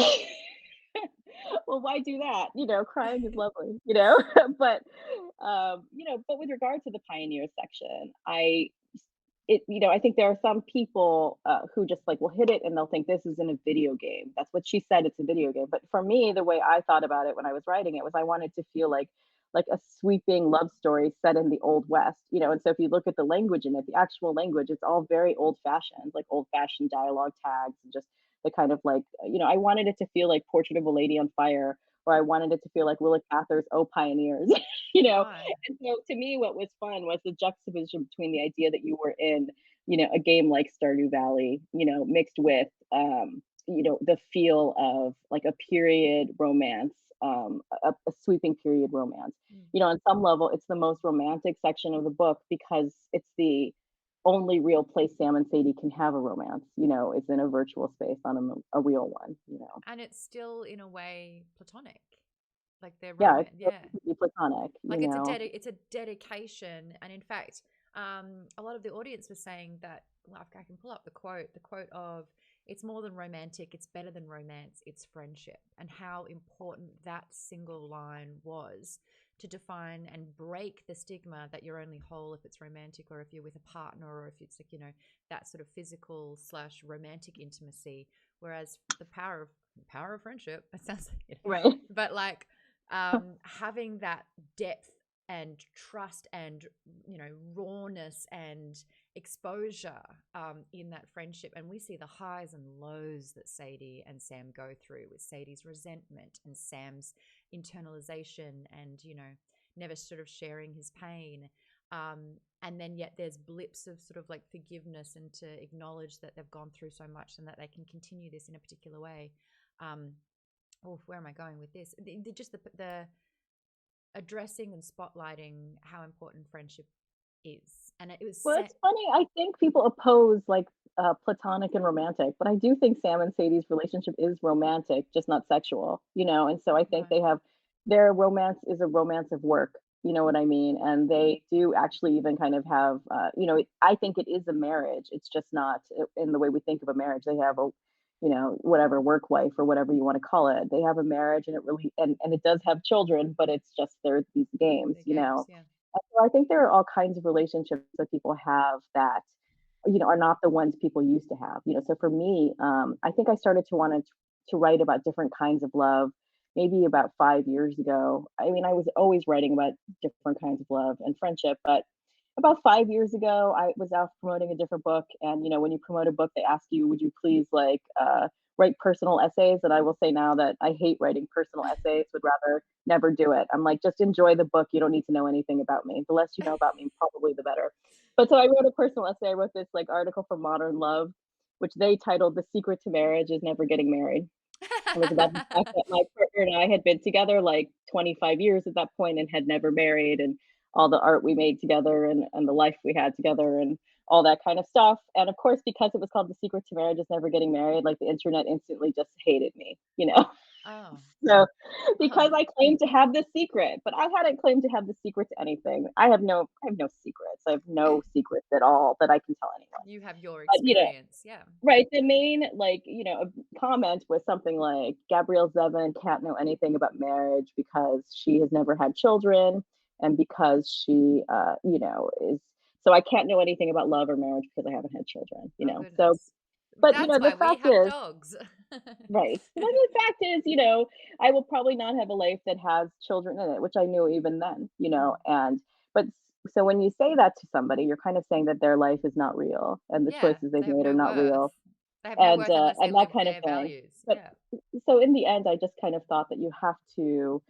Speaker 2: well, why do that? Crying is lovely, but but with regard to the pioneer section, I think there are some people who just like will hit it and they'll think this is in a video game. That's what she said. It's a video game. But for me, the way I thought about it when I was writing it was I wanted to feel like a sweeping love story set in the old west. And so if you look at the language in it, the actual language, it's all very old fashioned, like old fashioned dialogue tags, and just the kind of like I wanted it to feel like Portrait of a Lady on Fire, or I wanted it to feel like Willa Cather's Oh Pioneers. you know
Speaker 1: Right.
Speaker 2: and so to me, what was fun was the juxtaposition between the idea that you were in, a game like Stardew Valley, mixed with, the feel of like a period romance, a sweeping period romance.
Speaker 1: Mm.
Speaker 2: On some level, it's the most romantic section of the book because it's the only real place Sam and Sadie can have a romance, is in a virtual space on a real one.
Speaker 1: And it's still, in a way, platonic. Like they're
Speaker 2: Yeah, it's
Speaker 1: romance.
Speaker 2: still
Speaker 1: Yeah.
Speaker 2: completely platonic,
Speaker 1: Like it's a dedication. And in fact, a lot of the audience was saying that, well, I can pull up the quote of, it's more than romantic, it's better than romance, it's friendship. And how important that single line was to define and break the stigma that you're only whole if it's romantic, or if you're with a partner, or if it's like, that sort of physical slash romantic intimacy. Whereas the power of friendship, it sounds like it,
Speaker 2: right.
Speaker 1: but like, having that depth and trust and, rawness and exposure, in that friendship. And we see the highs and lows that Sadie and Sam go through, with Sadie's resentment and Sam's internalization, and, never sort of sharing his pain. And then yet there's blips of sort of like forgiveness, and to acknowledge that they've gone through so much and that they can continue this in a particular way. um, oh, where am I going with this? Just the addressing and spotlighting how important friendship is. And it was
Speaker 2: Well, it's funny, I think people oppose, like, platonic and romantic, but I do think Sam and Sadie's relationship is romantic, just not sexual, and so I think
Speaker 1: right.
Speaker 2: their romance is a romance of work, you know what I mean? And
Speaker 1: Mm,
Speaker 2: they do actually even kind of have, I think it is a marriage, it's just not in the way we think of a marriage. They have a, whatever, work wife or whatever you wanna call it. They have a marriage, and it really and it does have children, but it's just there's these games,
Speaker 1: the games, yeah.
Speaker 2: so I think there are all kinds of relationships that people have that, are not the ones people used to have. So for me, I think I started to want to write about different kinds of love maybe about 5 years ago. I mean, I was always writing about different kinds of love and friendship, but about 5 years ago, I was out promoting a different book, and, when you promote a book, they ask you, "Would you please, like, write personal essays?" And I will say now that I hate writing personal essays, would rather never do it. I'm like, "Just enjoy the book, you don't need to know anything about me. The less you know about me, probably the better." But so I wrote a personal essay, I wrote this, like, article for Modern Love, which they titled "The Secret to Marriage is Never Getting Married." It was about the fact that my partner and I had been together like 25 years at that point and had never married, and all the art we made together, and the life we had together and all that kind of stuff. And of course, because it was called The Secret to Marriage is Never Getting Married, like the internet instantly just hated me, you know?
Speaker 1: Oh,
Speaker 2: So, because
Speaker 1: oh,
Speaker 2: I claimed to have the secret, but I hadn't claimed to have the secret to anything. I have no secrets. I have no secrets at all that I can tell anyone.
Speaker 1: you have your
Speaker 2: But,
Speaker 1: experience. Yeah.
Speaker 2: right, the main, like, comment was something like, "Gabrielle Zevin can't know anything about marriage because she has never had children, and because she, is so I can't know anything about love or marriage because I haven't had children,"
Speaker 1: Oh,
Speaker 2: So,
Speaker 1: goodness.
Speaker 2: but,
Speaker 1: That's
Speaker 2: the
Speaker 1: why we
Speaker 2: fact
Speaker 1: have
Speaker 2: is,
Speaker 1: dogs.
Speaker 2: right. Well, the fact is, I will probably not have a life that has children in it, which I knew even then,
Speaker 1: Mm.
Speaker 2: but so when you say that to somebody, you're kind of saying that their life is not real and the
Speaker 1: Yeah,
Speaker 2: choices they've
Speaker 1: they have
Speaker 2: made are
Speaker 1: no
Speaker 2: not
Speaker 1: worth.
Speaker 2: real
Speaker 1: They have no worth unless they
Speaker 2: and that
Speaker 1: live
Speaker 2: kind of
Speaker 1: their
Speaker 2: thing.
Speaker 1: values.
Speaker 2: But
Speaker 1: Yeah.
Speaker 2: so in the end, I just kind of thought that you have to,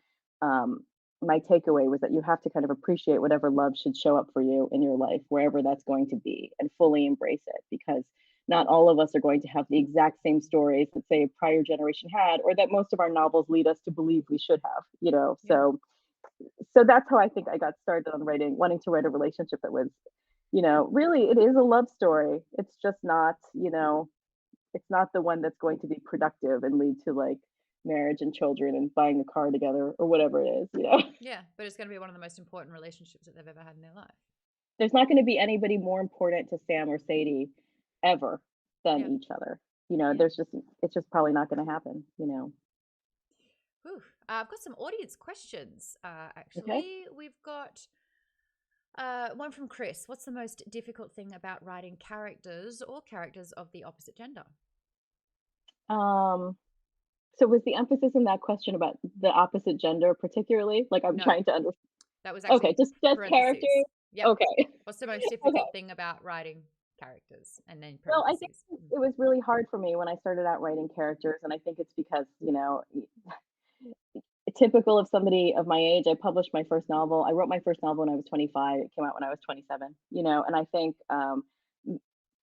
Speaker 2: um, my takeaway was that you have to kind of appreciate whatever love should show up for you in your life, wherever that's going to be, and fully embrace it because not all of us are going to have the exact same stories that, say, a prior generation had, or that most of our novels lead us to believe we should have.
Speaker 1: Yeah.
Speaker 2: So that's how I think I got started on writing, wanting to write a relationship that was, really it is a love story. It's just not, it's not the one that's going to be productive and lead to like marriage and children and buying a car together or whatever it is.
Speaker 1: Yeah. But it's going to be one of the most important relationships that they've ever had in their life.
Speaker 2: There's not going to be anybody more important to Sam or Sadie ever than
Speaker 1: Yeah.
Speaker 2: each other.
Speaker 1: Yeah.
Speaker 2: It's just probably not going to happen.
Speaker 1: Whew. I've got some audience questions.
Speaker 2: Okay.
Speaker 1: Actually, we've got one from Chris. What's the most difficult thing about writing characters or characters of the opposite gender?
Speaker 2: Um, so was the emphasis in that question about the opposite gender particularly? Like I'm
Speaker 1: No,
Speaker 2: trying to understand.
Speaker 1: that was
Speaker 2: Okay,
Speaker 1: actually
Speaker 2: just characters.
Speaker 1: parentheses. Yep.
Speaker 2: Okay.
Speaker 1: What's the most
Speaker 2: Okay.
Speaker 1: difficult thing about writing characters? And then
Speaker 2: Well, I think
Speaker 1: parentheses.
Speaker 2: it was really hard for me when I started out writing characters, and I think it's because, typical of somebody of my age, I published my first novel. I wrote my first novel when I was 25. It came out when I was 27, and I think m-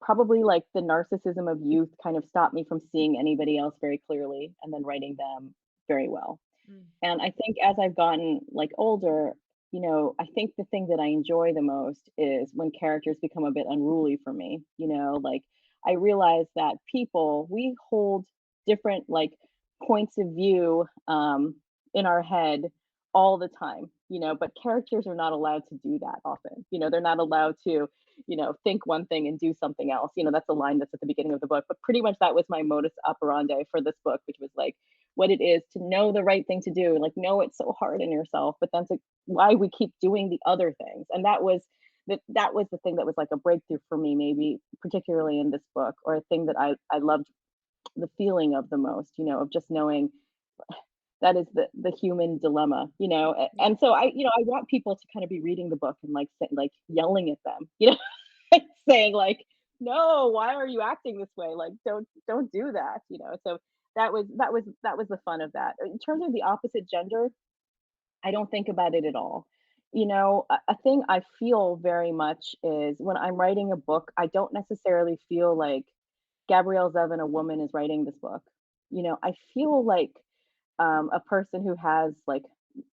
Speaker 2: probably like the narcissism of youth kind of stopped me from seeing anybody else very clearly and then writing them very well.
Speaker 1: Mm.
Speaker 2: And I think as I've gotten like older, I think the thing that I enjoy the most is when characters become a bit unruly for me, like I realize that people, we hold different like points of view in our head all the time, but characters are not allowed to do that often. They're not allowed to, think one thing and do something else. That's a line that's at the beginning of the book, but pretty much that was my modus operandi for this book, which was like, what it is to know the right thing to do, like know it's so hard in yourself, but then to why we keep doing the other things. And that was the thing that was like a breakthrough for me, maybe particularly in this book, or a thing that I loved the feeling of the most, of just knowing that is the human dilemma.
Speaker 1: Yeah.
Speaker 2: And so I want people to kind of be reading the book and like yelling at them, saying like, no, why are you acting this way? Like, don't do that. So that was the fun of that. In terms of the opposite gender, I don't think about it at all. A thing I feel very much is when I'm writing a book, I don't necessarily feel like Gabrielle Zevin, a woman, is writing this book. I feel like a person who has like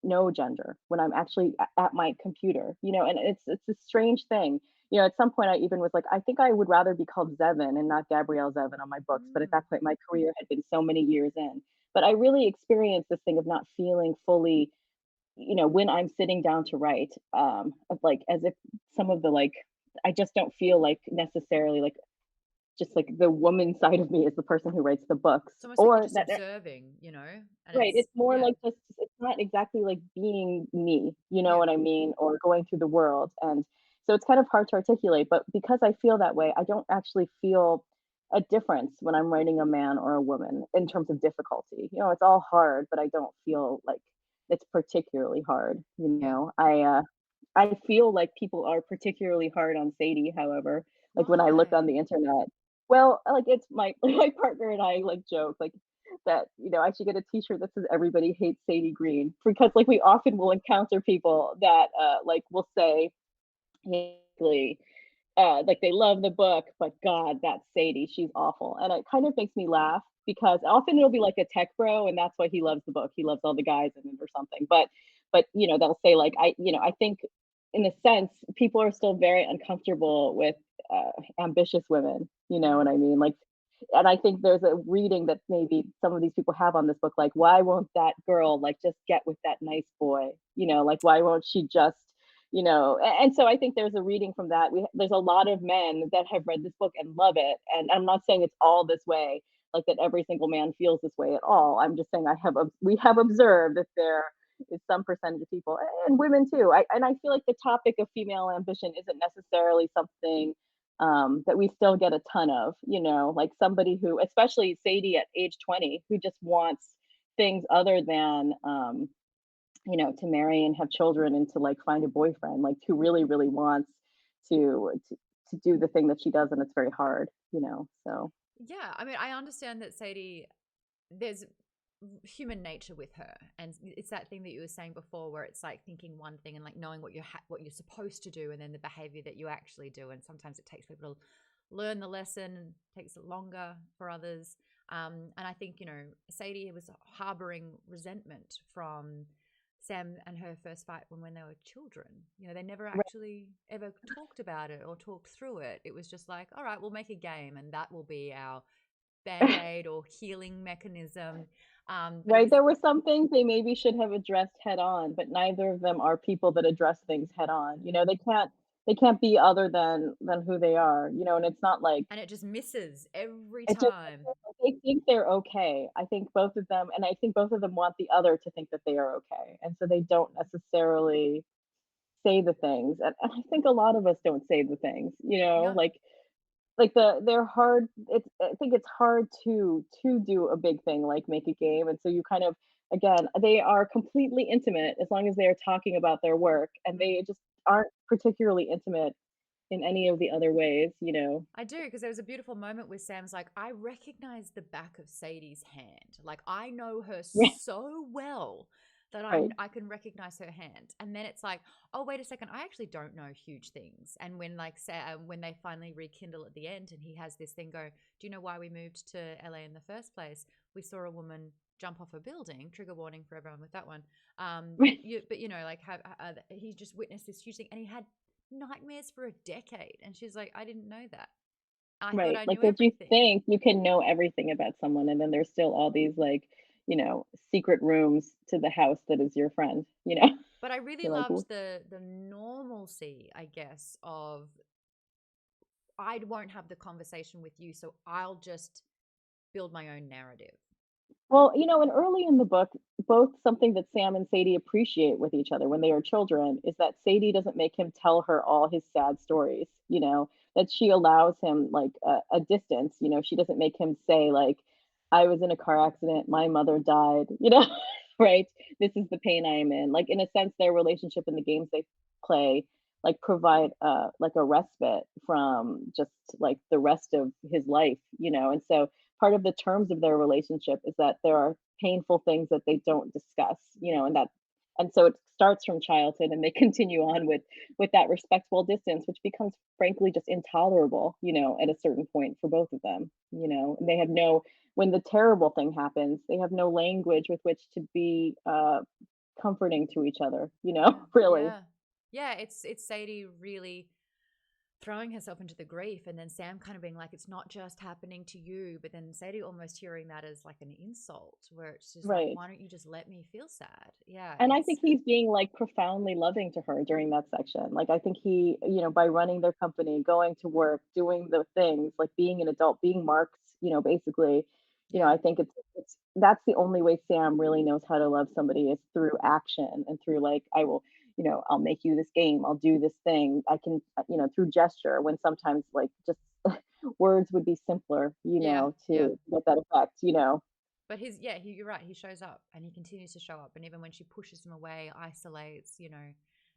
Speaker 2: no gender when I'm actually at my computer, and it's a strange thing. At some point I even was like, I think I would rather be called Zevin and not Gabrielle Zevin on my books. But at
Speaker 1: Mm.
Speaker 2: that point, my career had been so many years in. But I really experienced this thing of not feeling fully, when I'm sitting down to write, of like as if some of the like I just don't feel like necessarily like just like the woman side of me is the person who writes the books
Speaker 1: It's almost like you're
Speaker 2: or
Speaker 1: just
Speaker 2: that.
Speaker 1: observing, and
Speaker 2: Right,
Speaker 1: it's,
Speaker 2: it's more
Speaker 1: yeah,
Speaker 2: like just it's not exactly like being me, you know
Speaker 1: yeah,
Speaker 2: what I mean, or going through the world, and so it's kind of hard to articulate, but because I feel that way, I don't actually feel a difference when I'm writing a man or a woman in terms of difficulty. It's all hard, but I don't feel like it's particularly hard.
Speaker 1: yeah.
Speaker 2: I feel like people are particularly hard on Sadie, however, like, when I look on
Speaker 1: Why?
Speaker 2: the internet. Well, like, it's my my partner and I, like, joke, like, that, I should get a T-shirt that says "Everybody hates Sadie Green," because, like, we often will encounter people that, like, will say, basically, like, they love the book, but God, that Sadie, she's awful, and it kind of makes me laugh because often it'll be like a tech bro, and that's why he loves the book. He loves all the guys in it or something. But they'll say like, I think in a sense, people are still very uncomfortable with ambitious women. You know what
Speaker 1: Mm.
Speaker 2: I mean? Like, and I think there's a reading that maybe some of these people have on this book, like, why won't that girl like just get with that nice boy? Like, why won't she just and so I think there's a reading from that. There's a lot of men that have read this book and love it, and I'm not saying it's all this way, like that every single man feels this way at all. I'm just saying we have observed that there is some percentage of people, and women too. I feel like the topic of female ambition isn't necessarily something that we still get a ton of. Like somebody who, especially Sadie at age 20, who just wants things other than to marry and have children and to like find a boyfriend, like who really, really wants to do the thing that she does, and it's very hard. So
Speaker 1: Yeah, I mean, I understand that Sadie, there's human nature with her, and it's that thing that you were saying before, where it's like thinking one thing and like knowing what you're supposed to do, and then the behavior that you actually do, and sometimes it takes people to learn the lesson, and takes longer for others. And I think Sadie was harboring resentment from Sam and her first fight when they were children. They never
Speaker 2: right,
Speaker 1: actually ever talked about it or talked through it. It was just like, all right, we'll make a game, and that will be our band-aid or healing mechanism. But it
Speaker 2: right.
Speaker 1: was,
Speaker 2: There were some things they maybe should have addressed head on, but neither of them are people that address things head on. They can't be other than who they are. And it's not like
Speaker 1: and it just misses every
Speaker 2: it just
Speaker 1: time.
Speaker 2: they think they're okay. I think both of them, and I think both of them want the other to think that they are okay, and so they don't necessarily say the things. And I think a lot of us don't say the things.
Speaker 1: Yeah,
Speaker 2: They're hard. I think it's hard to do a big thing like make a game, and so you kind of, again, they are completely intimate as long as they are talking about their work, and
Speaker 1: mm.
Speaker 2: they just aren't particularly intimate in any of the other ways.
Speaker 1: I do, because there was a beautiful moment where Sam's like, I recognize the back of Sadie's hand. Like, I know her
Speaker 2: Yeah,
Speaker 1: so well that
Speaker 2: right.
Speaker 1: I can recognize her hand. And then it's like, oh, wait a second, I actually don't know huge things. And when like when they finally rekindle at the end, and he has this thing go, do you know why we moved to LA in the first place? We saw a woman jump off a building. Trigger warning for everyone with that one. But like he just witnessed this huge thing, and he had nightmares for a decade. And she's like, I didn't know that. I thought
Speaker 2: Right,
Speaker 1: I
Speaker 2: like,
Speaker 1: knew
Speaker 2: that you
Speaker 1: everything.
Speaker 2: think you can know everything about someone, and then there's still all these, like, secret rooms to the house that is your friend?
Speaker 1: But I really
Speaker 2: You're like, "Ooh."
Speaker 1: loved the normalcy, I guess, of I won't have the conversation with you, so I'll just build my own narrative.
Speaker 2: Well, and early in the book, both something that Sam and Sadie appreciate with each other when they are children is that Sadie doesn't make him tell her all his sad stories, that she allows him like a distance. She doesn't make him say, like, I was in a car accident, my mother died, right? This is the pain I am in. Like, in a sense, their relationship and the games they play like provide like a respite from just like the rest of his life. And so part of the terms of their relationship is that there are painful things that they don't discuss, and so it starts from childhood and they continue on with that respectful distance, which becomes frankly just intolerable, at a certain point for both of them. And they have no when the terrible thing happens, they have no language with which to be comforting to each other,
Speaker 1: Yeah.
Speaker 2: really.
Speaker 1: Yeah. Yeah, it's Sadie really throwing herself into the grief, and then Sam kind of being like, it's not just happening to you, but then Sadie almost hearing that as like an insult, where it's just like,
Speaker 2: Right.
Speaker 1: why don't you just let me feel sad? Yeah,
Speaker 2: And I
Speaker 1: it's
Speaker 2: think he's being, like, profoundly loving to her during that section. Like, I think he, by running their company, going to work, doing the things, like, being an adult, being Marx, basically,
Speaker 1: yeah.
Speaker 2: I think it's that's the only way Sam really knows how to love somebody is through action and through, like, I'll make you this game, I'll do this thing. I can, through gesture when sometimes, like, just words would be simpler,
Speaker 1: Yeah, yeah.
Speaker 2: to get that effect.
Speaker 1: But you're right. He shows up, and he continues to show up. And even when she pushes him away, isolates,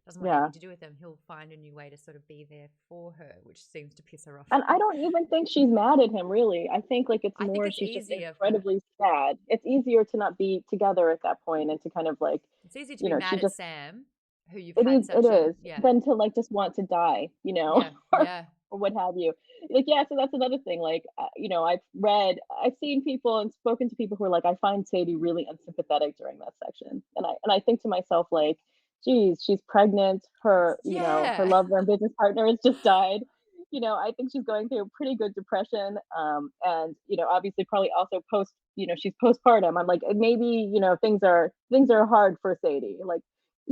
Speaker 1: doesn't want
Speaker 2: Yeah.
Speaker 1: anything to do with them, he'll find a new way to sort of be there for her, which seems to piss her off.
Speaker 2: And I don't even think she's mad at him, really. I think, like, it's
Speaker 1: I think
Speaker 2: more
Speaker 1: it's
Speaker 2: she's just
Speaker 1: easier for her.
Speaker 2: incredibly sad. It's easier to not be together at that point and to kind of, like,
Speaker 1: It's easier to be
Speaker 2: she
Speaker 1: mad at
Speaker 2: just
Speaker 1: Sam, who you've
Speaker 2: it
Speaker 1: had
Speaker 2: is it
Speaker 1: such a
Speaker 2: is,
Speaker 1: yeah,
Speaker 2: than to, like, just want to die,
Speaker 1: yeah, yeah.
Speaker 2: or what have you. Like, yeah, so that's another thing, like, I've seen people and spoken to people who are like, "I find Sadie really unsympathetic during that section." And I think to myself, like, "Geez, she's pregnant, her
Speaker 1: Yeah.
Speaker 2: lover and business partner has just died." I think she's going through a pretty good depression, and, obviously probably also she's postpartum. I'm like, maybe, things are hard for Sadie, like,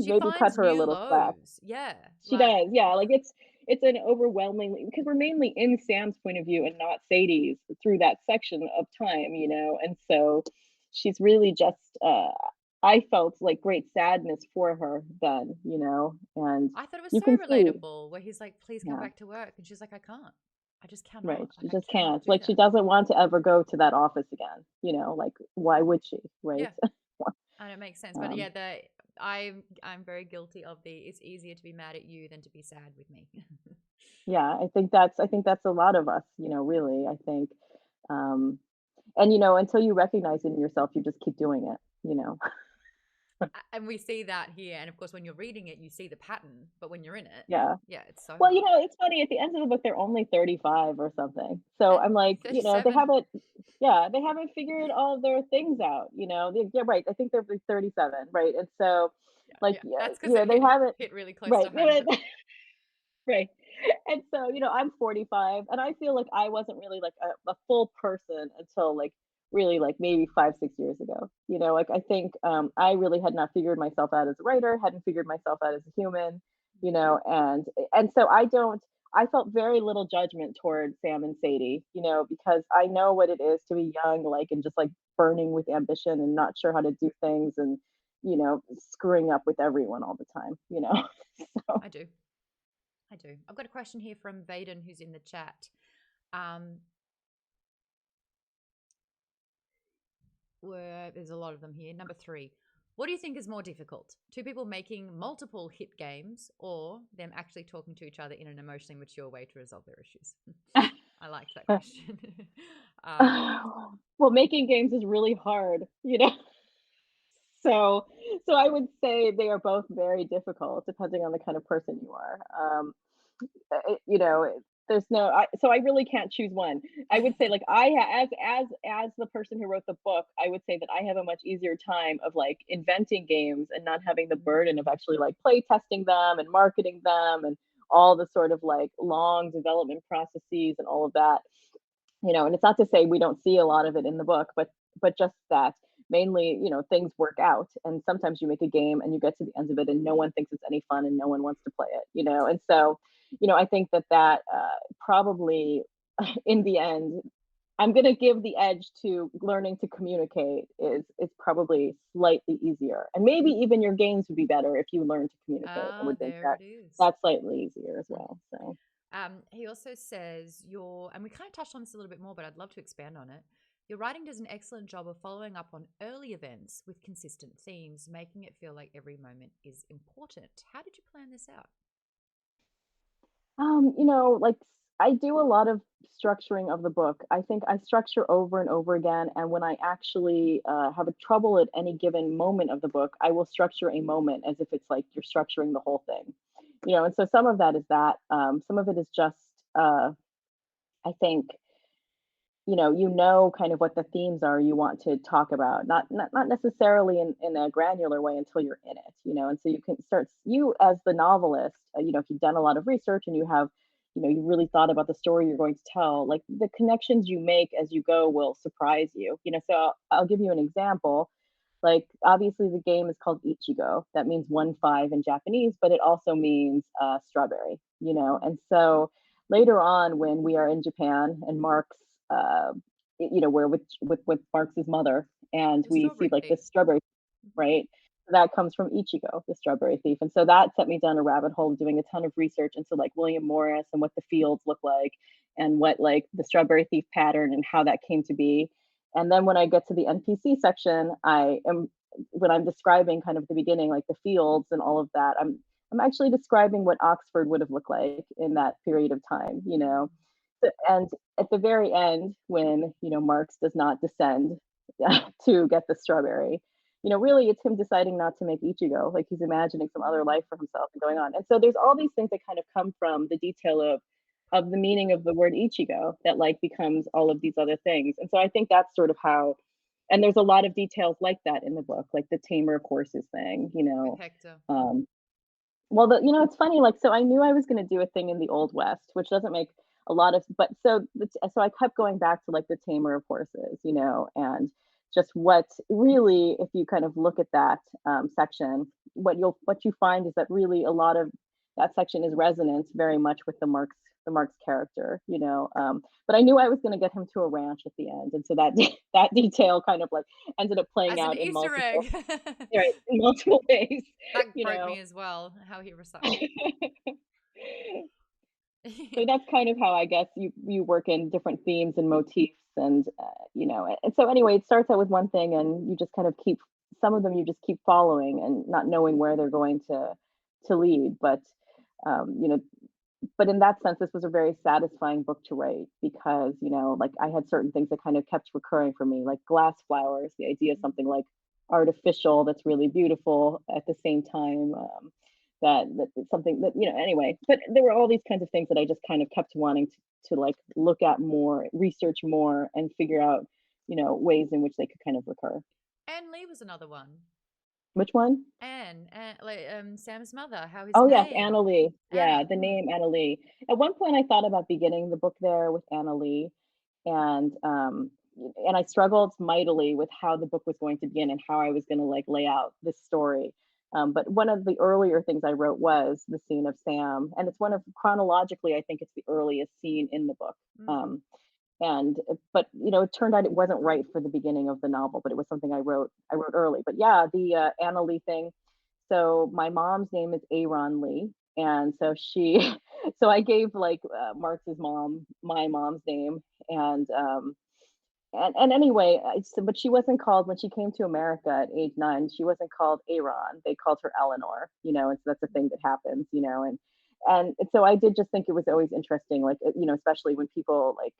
Speaker 1: She
Speaker 2: maybe cut
Speaker 1: finds
Speaker 2: her a
Speaker 1: new
Speaker 2: little slack.
Speaker 1: lows. Yeah.
Speaker 2: She
Speaker 1: Like,
Speaker 2: does, yeah, like, it's an overwhelmingly because we're mainly in Sam's point of view and not Sadie's through that section of time, and so she's really just, I felt, like, great sadness for her then, and
Speaker 1: I thought it was
Speaker 2: you
Speaker 1: so
Speaker 2: can see.
Speaker 1: relatable where he's like, please come
Speaker 2: Yeah,
Speaker 1: back to work. And she's like, I can't. I just
Speaker 2: right,
Speaker 1: cannot. Like,
Speaker 2: she
Speaker 1: I
Speaker 2: just
Speaker 1: cannot
Speaker 2: can't,
Speaker 1: do
Speaker 2: like, she
Speaker 1: that.
Speaker 2: doesn't want to ever go to that office again, like, why would she, right?
Speaker 1: Yeah. And it makes sense. But
Speaker 2: Um,
Speaker 1: yeah, I'm very guilty of the it's easier to be mad at you than to be sad with me.
Speaker 2: yeah, I think that's a lot of us, really, I think, um and, until you recognize it in yourself, you just keep doing it.
Speaker 1: And we see that here. And of course, when you're reading it, you see the pattern. But when you're in it,
Speaker 2: Yeah.
Speaker 1: yeah, it's so
Speaker 2: Well,
Speaker 1: hard.
Speaker 2: it's funny, at the end of the book, they're only 35 or something. So
Speaker 1: And
Speaker 2: I'm like, they
Speaker 1: 37.
Speaker 2: haven't yeah, they haven't figured all their things out. Yeah, right. I think they're like 37, right? And so,
Speaker 1: Yeah.
Speaker 2: like,
Speaker 1: Yeah.
Speaker 2: yeah,
Speaker 1: That's because it
Speaker 2: they haven't
Speaker 1: hit really close
Speaker 2: right.
Speaker 1: to home. But
Speaker 2: Right. And so, I'm 45 and I feel like I wasn't really like a full person until like really like maybe 5, 6 years ago. Like I think I really had not figured myself out as a writer, hadn't figured myself out as a human, and so I felt very little judgment toward Sam and Sadie, because I know what it is to be young, like and just like burning with ambition and not sure how to do things and screwing up with everyone all the time. So
Speaker 1: I do. I do. I've got a question here from Vaden who's in the chat. Um, where there's a lot of them here. Number 3. What do you think is more difficult? Two people making multiple hit games or them actually talking to each other in an emotionally mature way to resolve their issues? I liked that question. um,
Speaker 2: well, making games is really hard. So, so I would say they are both very difficult depending on the kind of person you are. There's so I really can't choose one. I would say like as the person who wrote the book, I would say that I have a much easier time of like inventing games and not having the burden of actually like play testing them and marketing them and all the sort of like long development processes and all of that. And it's not to say we don't see a lot of it in the book, but just that mainly, things work out. And sometimes you make a game and you get to the end of it and no one thinks it's any fun and no one wants to play it. And so, I think that probably in the end, I'm going to give the edge to learning to communicate is probably slightly easier. And maybe even your games would be better if you learn to communicate. I
Speaker 1: ah,
Speaker 2: would think
Speaker 1: there
Speaker 2: that
Speaker 1: it is.
Speaker 2: that's slightly easier as
Speaker 1: Hmm.
Speaker 2: well. So.
Speaker 1: He also says and we kind of touched on this a little bit more, but I'd love to expand on it. Your writing does an excellent job of following up on early events with consistent themes, making it feel like every moment is important. How did you plan this out?
Speaker 2: Like I do a lot of structuring of the book. I think I structure over and over again. And when I actually have a trouble at any given moment of the book, I will structure a moment as if it's like you're structuring the whole thing. And so some of that is that. Some of it is just, I think, kind of what the themes are you want to talk about, not necessarily in a granular way until you're in it. And so you can start you as the novelist, if you've done a lot of research and you have, you really thought about the story you're going to tell, like the connections you make as you go will surprise you. So I'll give you an example. Like obviously the game is called Ichigo. That means 1-5 in Japanese, but it also means strawberry. And so later on when we are in Japan and Marx, uh, we're with Marx's mother, and
Speaker 1: The
Speaker 2: we see
Speaker 1: strawberry
Speaker 2: like
Speaker 1: thief.
Speaker 2: this strawberry,
Speaker 1: Mhm.
Speaker 2: right? That comes from Ichigo, the strawberry thief. And so that set me down a rabbit hole doing a ton of research into like William Morris and what the fields look like and what like the strawberry thief pattern and how that came to be. And then when I get to the NPC section, when I'm describing kind of the beginning, like the fields and all of that, I'm actually describing what Oxford would have looked like in that period of time, you know? And at the very end, when, Marx does not descend to get the strawberry, really it's him deciding not to make Ichigo. Like he's imagining some other life for himself and going on. And so there's all these things that kind of come from the detail of the meaning of the word Ichigo that like becomes all of these other things. And so I think that's sort of how, and there's a lot of details like that in the book, like the tamer of horses thing,
Speaker 1: With Hector.
Speaker 2: um, well, it's funny, like, so I knew I was gonna do a thing in the Old West, which doesn't make a lot of, but so I kept going back to like the tamer of horses, and just what really, if you kind of look at that section, what you find is that really a lot of that section is resonant very much with the Marx character, but I knew I was going to get him to a ranch at the end, and so that that detail kind of like ended up playing
Speaker 1: As an
Speaker 2: out in
Speaker 1: Easter
Speaker 2: multiple,
Speaker 1: egg.
Speaker 2: right, in multiple ways,
Speaker 1: That
Speaker 2: you
Speaker 1: broke
Speaker 2: know.
Speaker 1: me as well, how he recited.
Speaker 2: So that's kind of how I guess you work in different themes and motifs, and and so anyway, it starts out with one thing, and you just kind of keep some of them you just keep following and not knowing where they're going to lead, but um, you know but in that sense, this was a very satisfying book to write because, like I had certain things that kind of kept recurring for me, like glass flowers, the idea of something like artificial that's really beautiful at the same time. That it's something that, anyway, but there were all these kinds of things that I just kind of kept wanting to like look at more, research more, and figure out, ways in which they could kind of recur.
Speaker 1: Anne Lee was another one.
Speaker 2: Which one?
Speaker 1: Anne, like Sam's mother, how his
Speaker 2: Oh, yes,
Speaker 1: name.
Speaker 2: Anna Lee. Yeah,
Speaker 1: Anna.
Speaker 2: the name Anna Lee. At one point, I thought about beginning the book there with Anna Lee, and I struggled mightily with how the book was going to begin and how I was going to like lay out this story. But one of the earlier things I wrote was the scene of Sam, and it's one of chronologically, I think it's the earliest scene in the book.
Speaker 1: Mm.
Speaker 2: Um, and but it turned out it wasn't right for the beginning of the novel, but it was something I wrote early. But yeah, the Anna Lee thing. So my mom's name is Aaron Lee, and so she so I gave like Marx's mom my mom's name, and anyway, but she wasn't called when she came to America at age 9. She wasn't called Aaron. They called her Eleanor, and so that's a thing that happens, and so I did just think it was always interesting, like especially when people like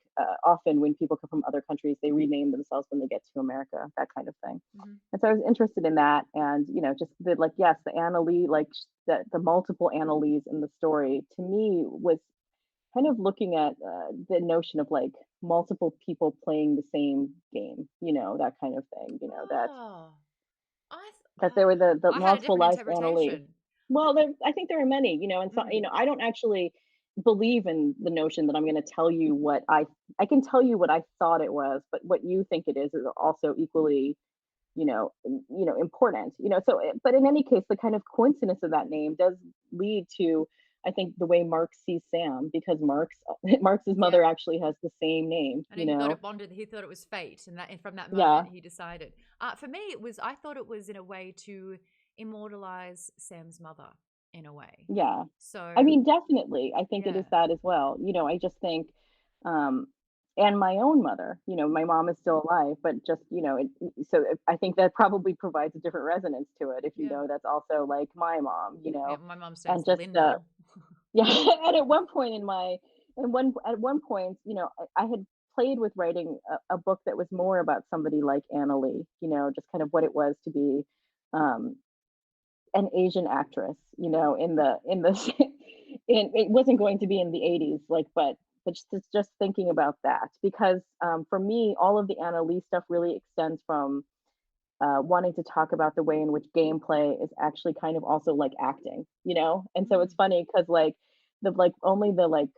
Speaker 2: often when people come from other countries, they rename themselves when they get to America, that kind of thing.
Speaker 1: Mm-hmm.
Speaker 2: And so I was interested in that, and just the like yes, the Anna Lee, like the multiple Anna Lees in the story to me was kind of looking at the notion of like multiple people playing the same game, that kind of thing,
Speaker 1: Oh,
Speaker 2: that there were the
Speaker 1: I had a
Speaker 2: multiple
Speaker 1: different
Speaker 2: lives Anna Lee.
Speaker 1: interpretation.
Speaker 2: Well, I think there are many, and so,
Speaker 1: Mm.
Speaker 2: I don't actually believe in the notion that I'm going to tell you what I can tell you what I thought it was, but what you think it is also equally, important, so, but in any case, the kind of coincidence of that name does lead to, I think, the way Marx sees Sam, because Marx's
Speaker 1: Yeah.
Speaker 2: mother actually has the same name,
Speaker 1: And he got it bonded. He thought it was fate, and from that
Speaker 2: yeah,
Speaker 1: moment, he decided. For me, it was. I thought it was in a way to immortalize Sam's mother in a way.
Speaker 2: yeah. I
Speaker 1: So
Speaker 2: mean, definitely, I think it
Speaker 1: yeah,
Speaker 2: is that as well. I just think, um, and my own mother, my mom is still alive, but just, I think that probably provides a different resonance to it if
Speaker 1: yeah,
Speaker 2: that's also like my mom,
Speaker 1: yeah. My mom
Speaker 2: and
Speaker 1: says
Speaker 2: just,
Speaker 1: Linda.
Speaker 2: yeah. And at one point at one point, I had played with writing a book that was more about somebody like Anna Lee, just kind of what it was to be, um, an Asian actress, in the it wasn't going to be in the 80s, like, but just thinking about that because for me, all of the Anna Lee stuff really extends from wanting to talk about the way in which gameplay is actually kind of also like acting, and so it's
Speaker 1: Mm.
Speaker 2: funny because only the like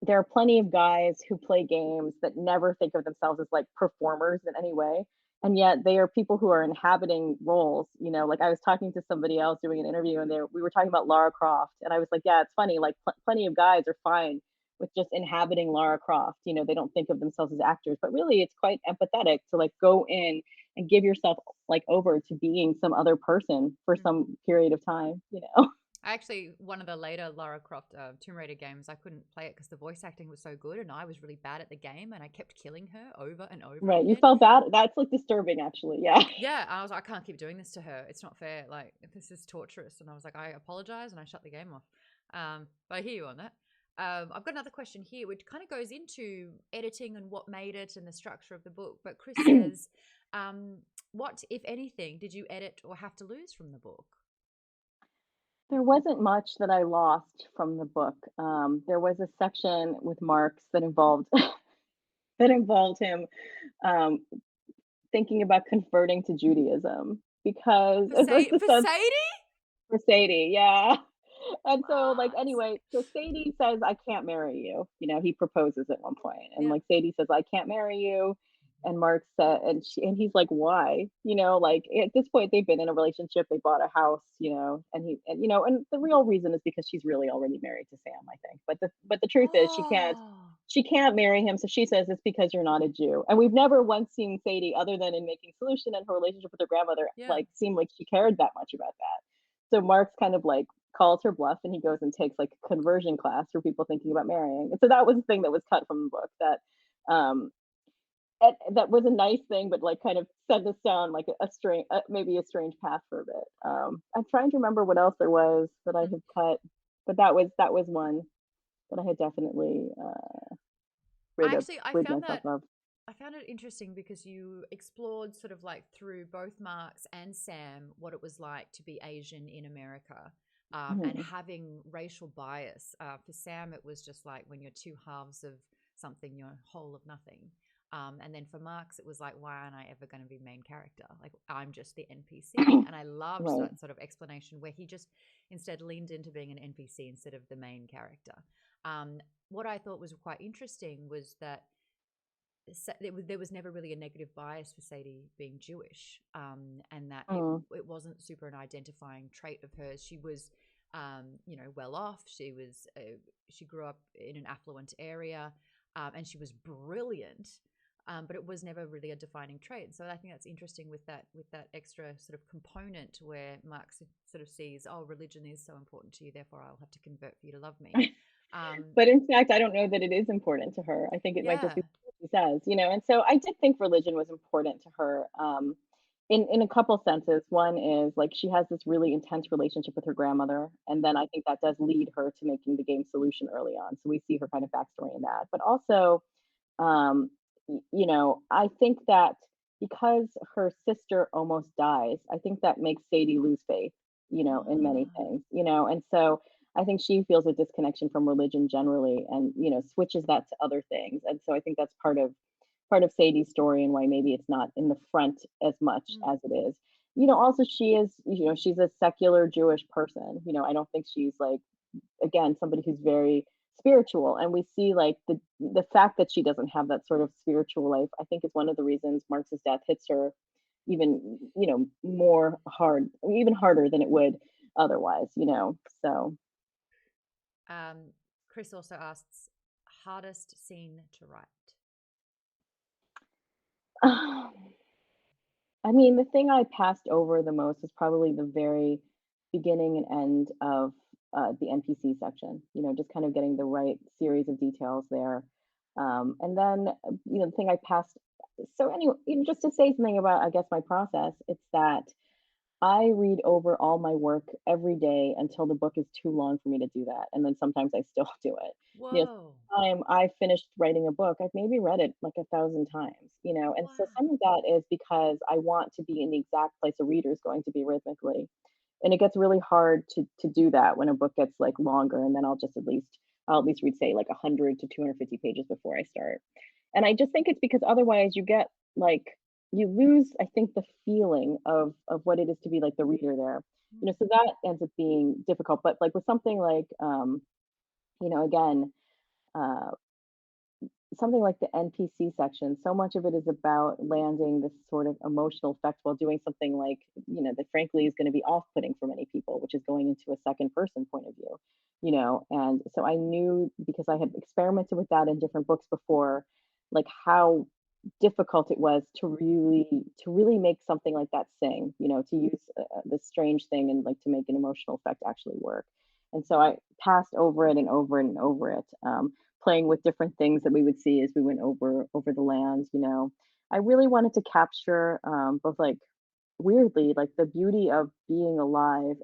Speaker 2: there are plenty of guys who play games that never think of themselves as like performers in any way. And yet they are people who are inhabiting roles, like I was talking to somebody else doing an interview and we were talking about Lara Croft. And I was like, yeah, it's funny. Like plenty of guys are fine with just inhabiting Lara Croft. They don't think of themselves as actors, but really it's quite empathetic to like go in and give yourself like over to being some other person for
Speaker 1: Mm.
Speaker 2: some period of time.
Speaker 1: Actually, one of the later Lara Croft Tomb Raider games, I couldn't play it because the voice acting was so good, and I was really bad at the game, and I kept killing her over and over
Speaker 2: Right. You
Speaker 1: again.
Speaker 2: felt bad? That's like disturbing, actually. Yeah.
Speaker 1: Yeah, I was like, I can't keep doing this to her. It's not fair. Like, this is torturous. And I was like, I apologize, and I shut the game off. But I hear you on that. I've got another question here, which kind of goes into editing and what made it and the structure of the book. But Chris says, what, if anything, did you edit or have to lose from the book?
Speaker 2: There wasn't much that I lost from the book. There was a section with Marx that involved that involved him um, thinking about converting to Judaism because it's like
Speaker 1: For
Speaker 2: the
Speaker 1: Sadie?
Speaker 2: for Sadie, yeah. And so, like,
Speaker 1: What?
Speaker 2: anyway, so Sadie says, "I can't marry you." You know, he proposes at one point, and
Speaker 1: Yeah.
Speaker 2: like Sadie says, "I can't marry you." And Mark said, and he's like, "Why?" You know, like at this point, they've been in a relationship, they bought a house, you know, and you know, and the real reason is because she's really already married to Sam, I think. But the truth is,
Speaker 1: Oh,
Speaker 2: she can't marry him. So she says it's because you're not a Jew. And we've never once seen Sadie, other than in Making Solution and her relationship with her grandmother,
Speaker 1: yeah.
Speaker 2: like seem like she cared that much about that. So Mark's kind of like calls her bluff and he goes and takes like a conversion class for people thinking about marrying. And so that was the thing that was cut from the book um that was a nice thing, but like kind of set this down like a strange, maybe a strange path for a bit. I'm trying to remember what else there was that I
Speaker 1: Mm.
Speaker 2: had cut, but that was one that I had definitely
Speaker 1: I actually,
Speaker 2: rid myself of.
Speaker 1: I found it interesting because you explored sort of like through both Marx and Sam what it was like to be Asian in America, and
Speaker 2: Mhm.
Speaker 1: having racial bias. For Sam, it was just like when you're two halves of something, you're a whole of nothing. And then for Marx, it was like, why aren't I ever going to be main character? Like, I'm just the NPC. And I loved
Speaker 2: Right.
Speaker 1: that sort of explanation where he just instead leaned into being an NPC instead of the main character. What I thought was quite interesting was that there was never really a negative bias for Sadie being Jewish, and that
Speaker 2: Mm.
Speaker 1: it wasn't super an identifying trait of hers. She was, well off. She grew up in an affluent area, and she was brilliant. But it was never really a defining trait. So I think that's interesting with that extra sort of component where Marx sort of sees, oh, religion is so important to you, therefore I'll have to convert for you to love me.
Speaker 2: But in fact, I don't know that it is important to her. I think it might just
Speaker 1: Yeah.
Speaker 2: be what she says, you know. And so I did think religion was important to her, in a couple senses. One is like she has this really intense relationship with her grandmother, and then I think that does lead her to making the game solution early on. So we see her kind of backstory in that. But also, um, you know, I think that because her sister almost dies, I think that makes Sadie lose faith, you know, in many
Speaker 1: Ah.
Speaker 2: things, you know, and so I think she feels a disconnection from religion generally and, you know, switches that to other things. And so I think that's part of Sadie's story and why maybe it's not in the front as much
Speaker 1: Mm.
Speaker 2: as it is. You know, also she is, you know, she's a secular Jewish person. You know, I don't think she's like, again, somebody who's very spiritual, and we see like the fact that she doesn't have that sort of spiritual life, I think, is one of the reasons Marx's death hits her even, you know, more hard, even harder than it would otherwise, you know. So
Speaker 1: Chris also asks, hardest scene to write.
Speaker 2: I mean, the thing I passed over the most is probably the very beginning and end of the NPC section. You know, just kind of getting the right series of details there. And then, you know, the thing I passed. So anyway, you know, just to say something about, I guess, my process, it's that I read over all my work every day until the book is too long for me to do that, and then sometimes I still do it. You know,
Speaker 1: Whoa.
Speaker 2: time I finished writing a book, I've maybe read it like 1,000 times, you know, and so
Speaker 1: Wow.
Speaker 2: some of that is because I want to be in the exact place a reader is going to be rhythmically, and it gets really hard to do that when a book gets, like, longer, and then I'll at least read, say, like, 100 to 250 pages before I start. And I just think it's because otherwise you get like you lose, I think, the feeling of what it is to be like the reader there. You know,
Speaker 1: Mm.
Speaker 2: so that ends up being difficult. But like with something like you know, again, uh something like the NPC section, so much of it is about landing this sort of emotional effect while doing something like, you know, that frankly is going to be off-putting for many people, which is going into a second person point of view, you know. And so I knew because I had experimented with that in different books before, like how difficult it was to really make something like that sing, to use this strange thing and like to make an emotional effect actually work. And so I passed over it and over it and over it, playing with different things that we would see as we went over the land. I really wanted to capture both like weirdly like the beauty of being alive,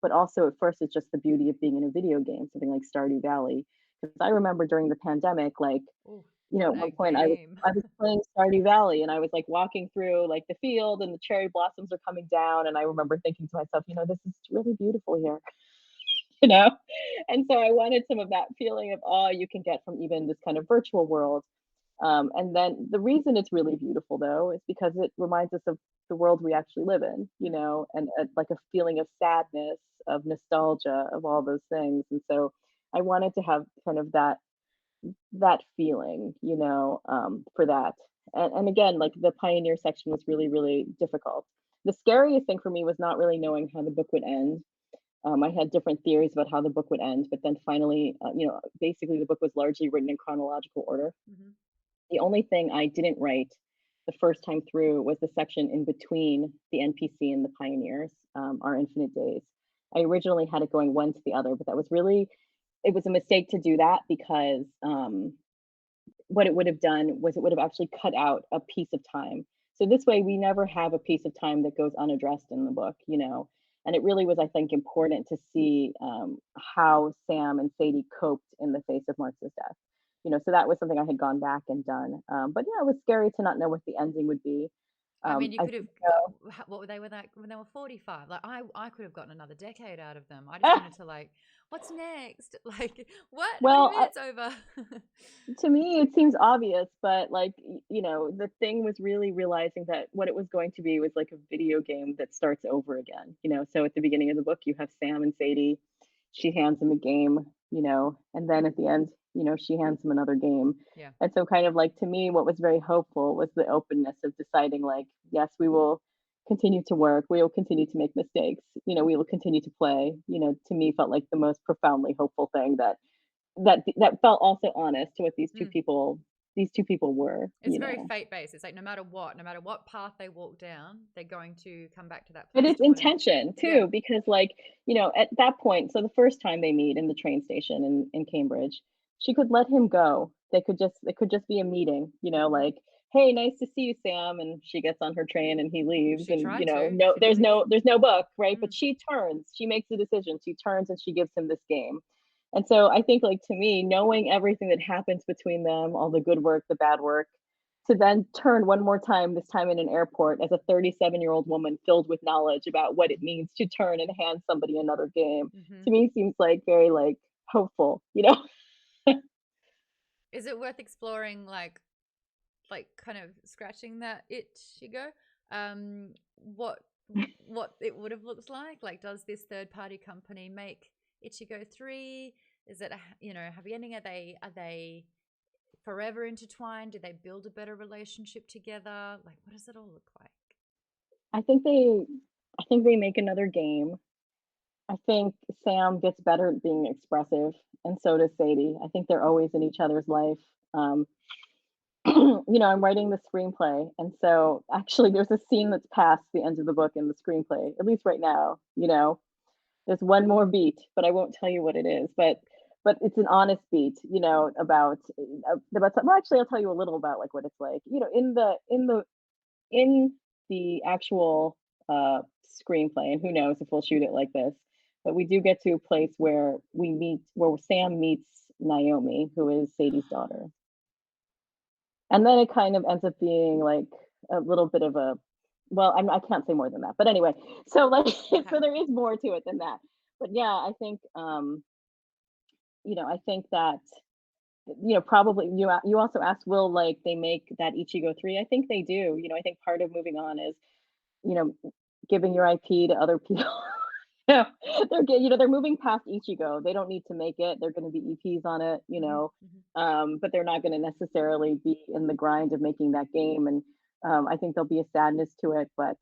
Speaker 2: but also at first it's just the beauty of being in a video game, something like Stardew Valley. Because I remember during the pandemic, like
Speaker 1: Oh,
Speaker 2: at
Speaker 1: what a
Speaker 2: one point I was
Speaker 1: game.
Speaker 2: I was playing Stardew Valley and I was like walking through like the field and the cherry blossoms are coming down and I remember thinking to myself, this is really beautiful here, you know? And so I wanted some of that feeling of awe you can get from even this kind of virtual world. And then the reason it's really beautiful though is because it reminds us of the world we actually live in,
Speaker 1: Mm.
Speaker 2: and like a feeling of sadness, of nostalgia, of all those things. And so I wanted to have kind of that feeling, for that. And again, like the pioneer section was really, really difficult. The scariest thing for me was not really knowing how the book would end. I had different theories about how the book would end, but then finally, basically the book was largely written in chronological order.
Speaker 1: Mhm.
Speaker 2: The only thing I didn't write the first time through was the section in between the NPC and the pioneers, our infinite days. I originally had it going one to the other, but that was really it was a mistake to do that because what it would have done was it would have actually cut out a piece of time. So this way, we never have a piece of time that goes unaddressed in the book. And it really was, I think, important to see how Sam and Sadie coped in the face of Marx's death. So that was something I had gone back and done. But yeah, it was scary to not know what the ending would be.
Speaker 1: I mean, you
Speaker 2: I
Speaker 1: could have
Speaker 2: think,
Speaker 1: what were they when they were 45? Like I could have gotten another decade out of them. I just wanted to like, what's next? Like, what? What do you
Speaker 2: well,
Speaker 1: mean it's over?
Speaker 2: to me, it seems obvious, but like, the thing was really realizing that what it was going to be was like a video game that starts over again. So at the beginning of the book, you have Sam and Sadie. She hands him a game, and then at the end, she hands him another game.
Speaker 1: Yeah.
Speaker 2: And so, kind of like to me, what was very hopeful was the openness of deciding, like, yes, we will continue to work, we will continue to make mistakes, we will continue to play. To me, felt like the most profoundly hopeful thing that felt also honest to what
Speaker 1: Mm.
Speaker 2: these two people were,
Speaker 1: It's very fate based. It's like no matter what path they walk down, they're going to come back to that
Speaker 2: But
Speaker 1: place
Speaker 2: it's
Speaker 1: to want to.
Speaker 2: intention
Speaker 1: Yeah.
Speaker 2: too, because like, at that point, so the first time they meet in the train station in Cambridge, she could let him go. It could just be a meeting,
Speaker 1: Hmm.
Speaker 2: like, hey, nice to see you, Sam. And she gets on her train and he leaves.
Speaker 1: She
Speaker 2: And
Speaker 1: tried to.
Speaker 2: no,
Speaker 1: She really did.
Speaker 2: there's no book, right? But
Speaker 1: Mm.
Speaker 2: she makes the decision. She turns and she gives him this game. And so I think like to me, knowing everything that happens between them, all the good work, the bad work, to then turn one more time, this time in an airport, as a 37-year-old woman filled with knowledge about what it means to turn and hand somebody another game,
Speaker 1: Hmm.
Speaker 2: to me seems like very like hopeful.
Speaker 1: Is it worth exploring like kind of scratching that itch you go what it would have looked like does this third party company make Ichigo 3? Is it a happy ending? Are they forever intertwined? Do they build a better relationship together? Like, what does it all look like?
Speaker 2: I think they I think they make another game. I think Sam gets better at being expressive, and so does Sadie. I think they're always in each other's life. Um, I'm writing the screenplay, and so actually, there's a scene that's past the end of the book in the screenplay, at least right now. There's one more beat, but I won't tell you what it is. But it's an honest beat, well, actually, I'll tell you a little about like what it's like. In the actual screenplay, and who knows if we'll shoot it like this, but we do get to a place where Sam meets Naomi, who is Sadie's daughter. And then it kind of ends up being like a little bit of a well, I can't say more than that. But anyway, so like
Speaker 1: Okay.
Speaker 2: so there is more to it than that. But yeah, I think that probably you also asked, will like they make that Ichigo 3? I think they do. I think part of moving on is, you know, giving your IP to other people. Yeah, they're moving past Ichigo. They don't need to make it. They're going to be EPs on it.
Speaker 1: Hmm. Hmm.
Speaker 2: But they're not going to necessarily be in the grind of making that game. And I think there'll be a sadness to it. But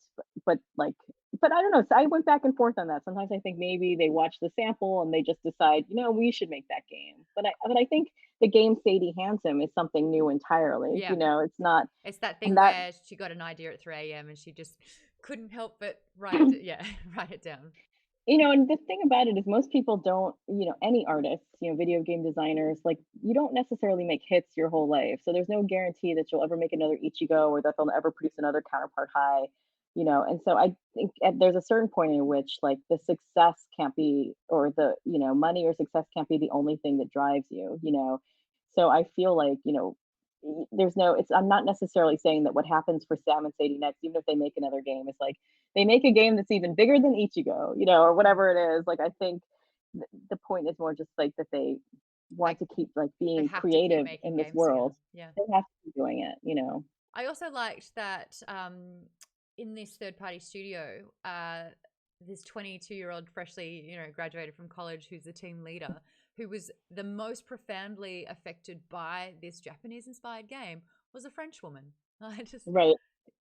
Speaker 2: like, but I don't know. So I went back and forth on that. Sometimes I think maybe they watch the sample and they just decide, we should make that game. But I think the game Sadie hands him is something new entirely.
Speaker 1: Yeah.
Speaker 2: It's not,
Speaker 1: It's that thing
Speaker 2: and that
Speaker 1: where she got an idea at 3 a.m. and she just couldn't help but write it. Yeah, write it down.
Speaker 2: And the thing about it is most people don't, any artists, video game designers, like you don't necessarily make hits your whole life. So there's no guarantee that you'll ever make another Ichigo or that they'll ever produce another counterpart high. And so I think there's a certain point in which like the success can't be, or the, money or success can't be the only thing that drives you. So I feel like, there's no, I'm not necessarily saying that what happens for Sam and Sadie next, even if they make another game, is like, they make a game that's even bigger than Ichigo, or whatever it is. Like, I think the point is more just like that they want
Speaker 1: Like,
Speaker 2: to keep like
Speaker 1: they
Speaker 2: being
Speaker 1: have to keep
Speaker 2: creative
Speaker 1: making
Speaker 2: in this
Speaker 1: games together.
Speaker 2: world.
Speaker 1: Yeah.
Speaker 2: They have to keep doing it.
Speaker 1: I also liked that in this third party studio, this 22-year-old freshly, graduated from college who's the team leader, who was the most profoundly affected by this Japanese inspired game, was a French woman. I just
Speaker 2: Right.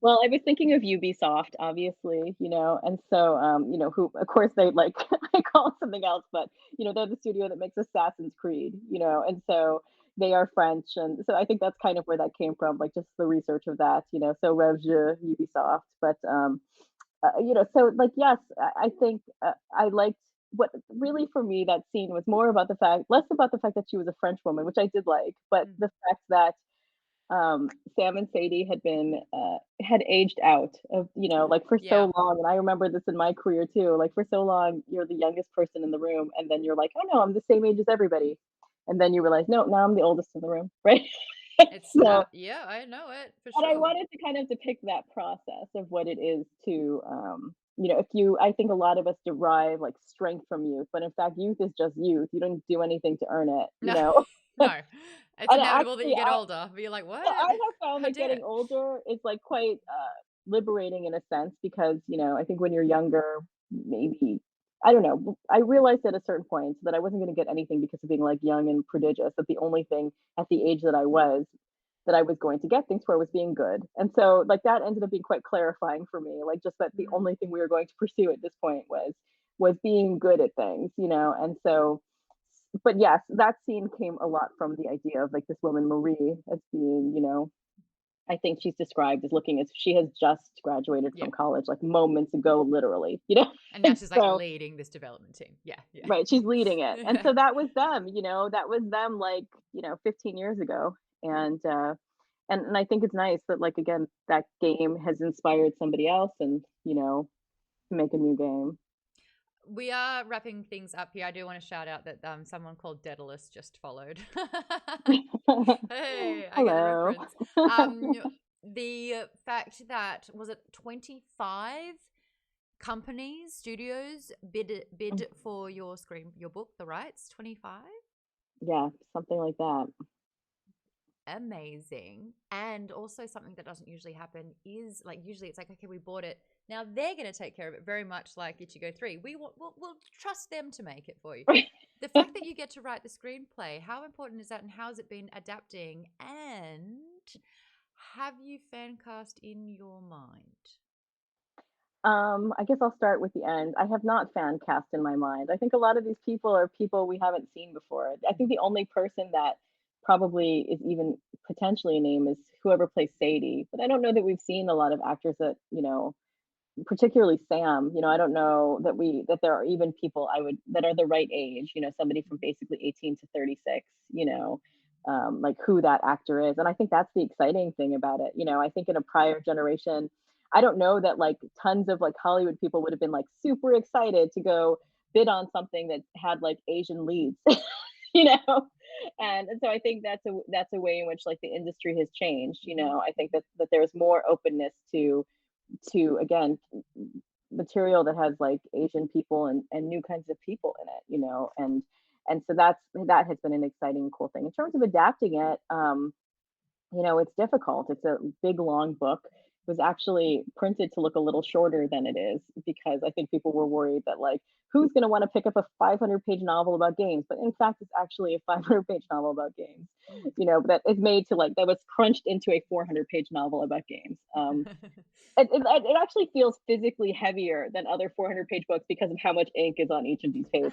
Speaker 2: Well, I was thinking of Ubisoft, obviously, and so, who, of course, they like, I call it something else, but, they're the studio that makes Assassin's Creed, and so they are French. And so I think that's kind of where that came from, like just the research of that, so Rev Jeu, Ubisoft. But, so like, yes, I think I liked what really for me that scene was more about the fact, less about the fact that she was a French woman, which I did like, but the fact that Sam and Sadie had aged out of, like for
Speaker 1: yeah.
Speaker 2: so long. And I remember this in my career too. Like for so long, you're the youngest person in the room, and then you're like, oh no, I'm the same age as everybody. And then you realize, no, now I'm the oldest in the room, right?
Speaker 1: It's
Speaker 2: So,
Speaker 1: yeah, I know it for
Speaker 2: and I
Speaker 1: sure.
Speaker 2: wanted to kind of depict that process of what it is to, I think a lot of us derive like strength from youth, but in fact, youth is just youth. You don't do anything to earn it,
Speaker 1: No, no, it's
Speaker 2: And
Speaker 1: inevitable that you
Speaker 2: actually,
Speaker 1: get older. But you're like, what?
Speaker 2: yeah, I have found
Speaker 1: How
Speaker 2: that
Speaker 1: dare?
Speaker 2: getting older is like quite liberating in a sense because, I think when you're younger, maybe, I don't know, I realized at a certain point that I wasn't going to get anything because of being like young and prodigious, that the only thing at the age that I was going to get things for was being good. And so like that ended up being quite clarifying for me, like just that the
Speaker 1: Mm.
Speaker 2: only thing we were going to pursue at this point was being good at things. And so but yes, that scene came a lot from the idea of like this woman Marie as being, I think she's described as looking as she has just graduated
Speaker 1: Yeah,
Speaker 2: from college like moments ago, literally.
Speaker 1: and now
Speaker 2: And
Speaker 1: she's like
Speaker 2: so,
Speaker 1: leading this development team. Yeah, yeah.
Speaker 2: right, she's leading it. And so that was them like, 15 years ago. And I think it's nice that like again, that game has inspired somebody else and, to make a new game.
Speaker 1: We are wrapping things up here. I do want to shout out that someone called Daedalus just followed. Hey, I get a
Speaker 2: Hello.
Speaker 1: reference. Um, the fact that was it 25 companies, studios bid for your book, the rights. 25.
Speaker 2: Yeah, something like that.
Speaker 1: Amazing. And also something that doesn't usually happen is like usually it's like, okay, we bought it. Now they're going to take care of it, very much like Ichigo 3. We'll trust them to make it for you. The fact that you get to write the screenplay, how important is that, and how has it been adapting? And have you fan cast in your mind?
Speaker 2: I guess I'll start with the end. I have not fan cast in my mind. I think a lot of these people are people we haven't seen before. I think the only person that probably is even potentially a name is whoever plays Sadie. But I don't know that we've seen a lot of actors that, particularly Sam, I don't know that there are even people that are the right age, somebody from basically 18 to 36, like who that actor is. And I think that's the exciting thing about it. I think in a prior generation, I don't know that like tons of like Hollywood people would have been like super excited to go bid on something that had like Asian leads, you know. And so I think that's a way in which like the industry has changed. I think that there's more openness to again material that has like Asian people and new kinds of people in it. And so that has been an exciting cool thing in terms of adapting it. It's difficult. It's a big, long book. It was actually printed to look a little shorter than it is because I think people were worried that, like, who's going to want to pick up a 500-page novel about games? But in fact, it's actually a 500-page novel about games, that is made to, like, that was crunched into a 400-page novel about games. It actually feels physically heavier than other 400-page books because of how much ink is on each of these pages.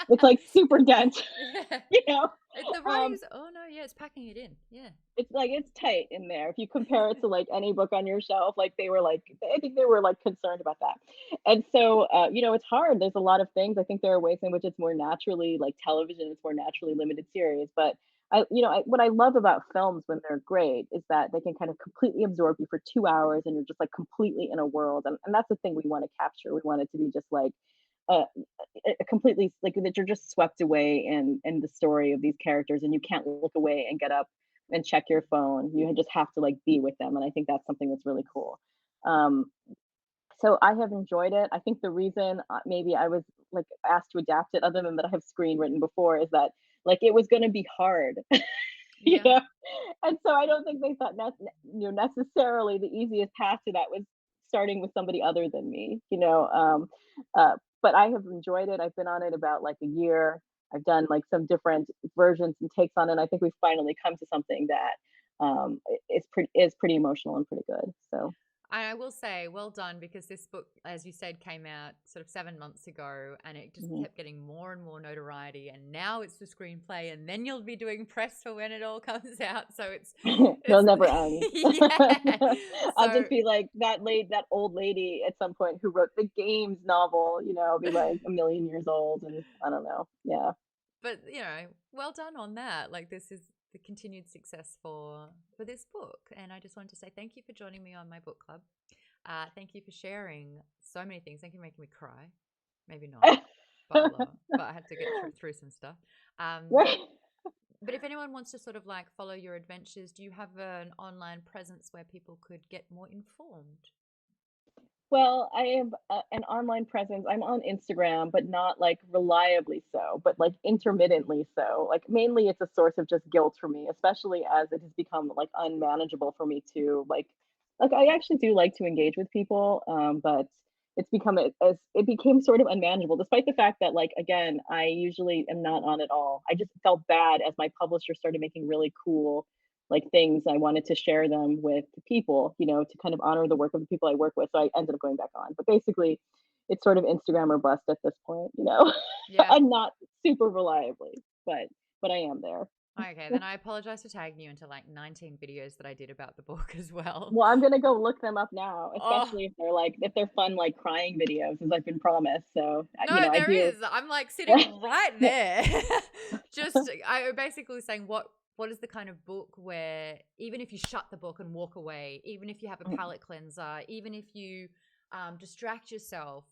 Speaker 2: It's like super dense,
Speaker 1: Yeah.
Speaker 2: you know?
Speaker 1: The
Speaker 2: Um,
Speaker 1: writing's, oh no, yeah, it's packing it in. Yeah.
Speaker 2: it's like it's tight in there. If you compare it to like any book on your shelf, like they were like I think they were like concerned about that. And so it's hard. There's a lot of things. I think there are ways in which it's more naturally like television, it's more naturally limited series. But what I love about films when they're great is that they can kind of completely absorb you for 2 hours and you're just like completely in a world. And that's the thing we want to capture. We want it to be just like uh, completely like that you're just swept away in the story of these characters and you can't look away and get up and check your phone. You just have to like be with them, and I think that's something that's really cool. um so I have enjoyed it. I think the reason maybe I was like asked to adapt it, other than that I have screen written before, is that like it was going to be hard. you
Speaker 1: Yeah.
Speaker 2: know and so I don't think they thought necessarily the easiest path to that was starting with somebody other than me. But I have enjoyed it. I've been on it about like a year. I've done like some different versions and takes on it. And I think we've finally come to something that is pretty emotional and pretty good. So
Speaker 1: I will say, well done, because this book, as you said, came out sort of 7 months ago, and it just
Speaker 2: mhm.
Speaker 1: kept getting more and more notoriety. And now it's the screenplay, and then you'll be doing press for when it all comes out. So
Speaker 2: They'll
Speaker 1: it's
Speaker 2: never end.
Speaker 1: yeah.
Speaker 2: I'll
Speaker 1: So,
Speaker 2: just be like that old lady at some point who wrote the games novel. I'll be like a million years old, and I don't know. Yeah.
Speaker 1: but well done on that. Like, this is the continued success for this book, and I just wanted to say thank you for joining me on my book club. Thank you for sharing so many things. Thank you for making me cry. Maybe not, but a lot. But I had to get through some stuff. Um,
Speaker 2: Right.
Speaker 1: but if anyone wants to sort of like follow your adventures, do you have an online presence where people could get more informed?
Speaker 2: Well, I have an online presence. I'm on Instagram, but not like reliably so, but like intermittently so. Like mainly it's a source of just guilt for me, especially as it has become like unmanageable for me to like I actually do like to engage with people, but it's become as it became sort of unmanageable, despite the fact that like again, I usually am not on at all. I just felt bad as my publisher started making really cool like things. I wanted to share them with people, to kind of honor the work of the people I work with. So I ended up going back on. But basically, it's sort of Instagram or bust at this point.
Speaker 1: Yeah.
Speaker 2: I'm not super reliably, but I am there.
Speaker 1: Okay, then I apologize for tagging you into like 19 videos that I did about the book as well.
Speaker 2: Well, I'm gonna go look them up now,
Speaker 1: Oh,
Speaker 2: especially if they're fun like crying videos, as I've been promised. So
Speaker 1: no,
Speaker 2: I
Speaker 1: there
Speaker 2: do.
Speaker 1: is. I'm like sitting right there. Just I basically saying what is the kind of book where even if you shut the book and walk away, even if you have a palate cleanser, even if you distract yourself,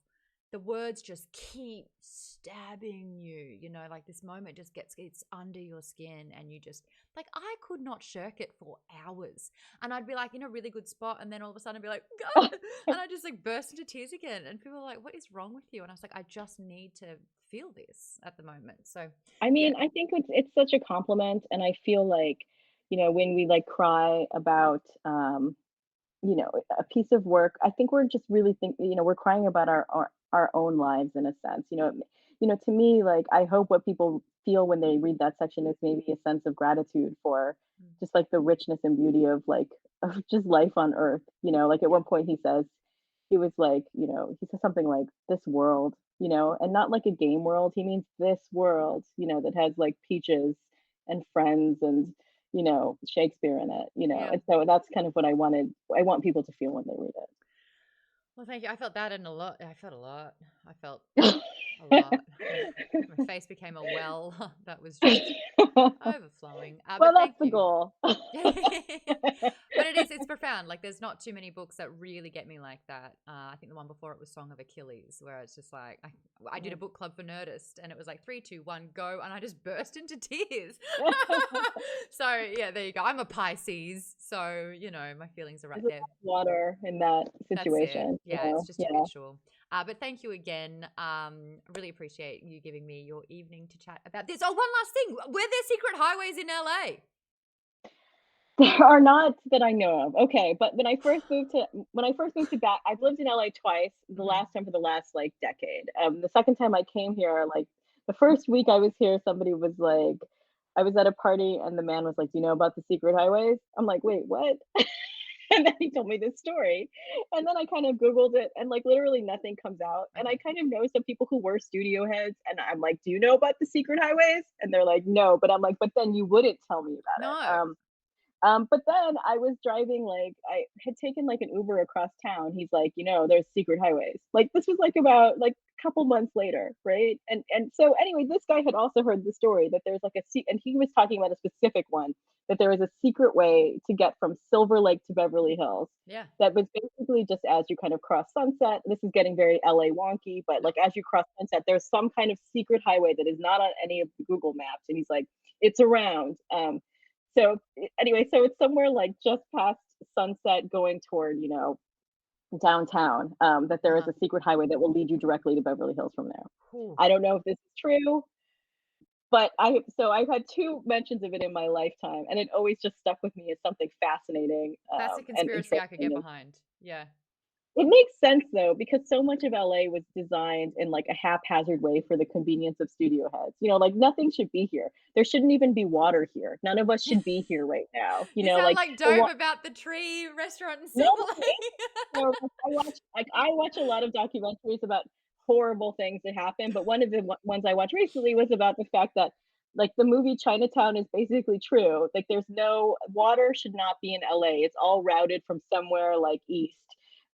Speaker 1: the words just keep stabbing you, like this moment just gets under your skin, and you just like, I could not shirk it for hours, and I'd be like in a really good spot, and then all of a sudden I'd be like, God, and I just like burst into tears again, and people are like, what is wrong with you? And I was like, I just need to feel this at the moment. So
Speaker 2: I
Speaker 1: yeah.
Speaker 2: mean, I think it's such a compliment, and I feel like, when we like cry about a piece of work, I think we're just really we're crying about our own lives in a sense. To me, like I hope what people feel when they read that section is maybe a sense of gratitude for
Speaker 1: Mm.
Speaker 2: just like the richness and beauty of like of just life on earth. Like at
Speaker 1: Yeah.
Speaker 2: one point he was like, he says something like this world, and not like a game world. He means this world, that has like peaches and friends and Shakespeare in it,
Speaker 1: Yeah.
Speaker 2: and so that's kind of what I want people to feel when they read
Speaker 1: Well, thank you. I felt that in a lot. I felt a lot. I felt a
Speaker 2: it.
Speaker 1: lot. My face became a well that was just overflowing.
Speaker 2: Well,
Speaker 1: But
Speaker 2: that's
Speaker 1: thank
Speaker 2: the
Speaker 1: you.
Speaker 2: goal.
Speaker 1: But it's profound. Like, there's not too many books that really get me like that. I think the one before it was Song of Achilles, where it's just like I did a book club for Nerdist, and it was like 3, 2, 1, go, and I just burst into tears. So yeah, there you go. I'm a Pisces, so my feelings are right
Speaker 2: There's a lot
Speaker 1: there.
Speaker 2: of water in that
Speaker 1: That's it.
Speaker 2: situation,
Speaker 1: Yeah, it's just
Speaker 2: Yeah.
Speaker 1: habitual. But thank you again. I really appreciate you giving me your evening to chat about this. Oh, one last thing. Were there secret highways in LA?
Speaker 2: There are not that I know of. Okay, but when I first moved to back, I've lived in LA twice. The
Speaker 1: Hmm.
Speaker 2: last time for the last like decade. The second time I came here, like the first week I was here, somebody was like, I was at a party and the man was like, "Do you know about the secret highways?" I'm like, "Wait, what?" And then he told me this story. And then I kind of Googled it and like literally nothing comes out. And I
Speaker 1: Okay.
Speaker 2: kind of know some people who were studio heads and I'm like, do you know about the secret highways? And they're like, no. But I'm like, but then you wouldn't tell me about
Speaker 1: No.
Speaker 2: it. But then I was driving, like, I had taken like an Uber across town. He's like, there's secret highways. Like this was like about like a couple months later, right? And so anyway, this guy had also heard the story that there's like and he was talking about a specific one that there was a secret way to get from Silver Lake to Beverly Hills.
Speaker 1: Yeah.
Speaker 2: That was basically just as you kind of cross Sunset. This is getting very LA wonky, but like as you cross Sunset, there's some kind of secret highway that is not on any of the Google maps. And he's like, it's around. Anyway, so it's somewhere like just past Sunset going toward, downtown, that there is
Speaker 1: Uh-huh.
Speaker 2: a secret highway that will lead you directly to Beverly Hills from there.
Speaker 1: Whew.
Speaker 2: I don't know if this is true, but I've had 2 mentions of it in my lifetime, and it always just stuck with me as something fascinating,
Speaker 1: That's a
Speaker 2: and
Speaker 1: conspiracy I could get
Speaker 2: interesting.
Speaker 1: behind. Yeah.
Speaker 2: It makes sense though, because so much of LA was designed in like a haphazard way for the convenience of studio heads. Like nothing should be here. There shouldn't even be water here. None of us should be here right now.
Speaker 1: You sound
Speaker 2: Like
Speaker 1: like
Speaker 2: the
Speaker 1: Dove about the tree restaurant in
Speaker 2: no,
Speaker 1: Silver
Speaker 2: no,
Speaker 1: Lake.
Speaker 2: I watch a lot of documentaries about horrible things that happen, but one of the ones I watched recently was about the fact that like the movie Chinatown is basically true. Like there's no water should not be in LA. It's all routed from somewhere like east.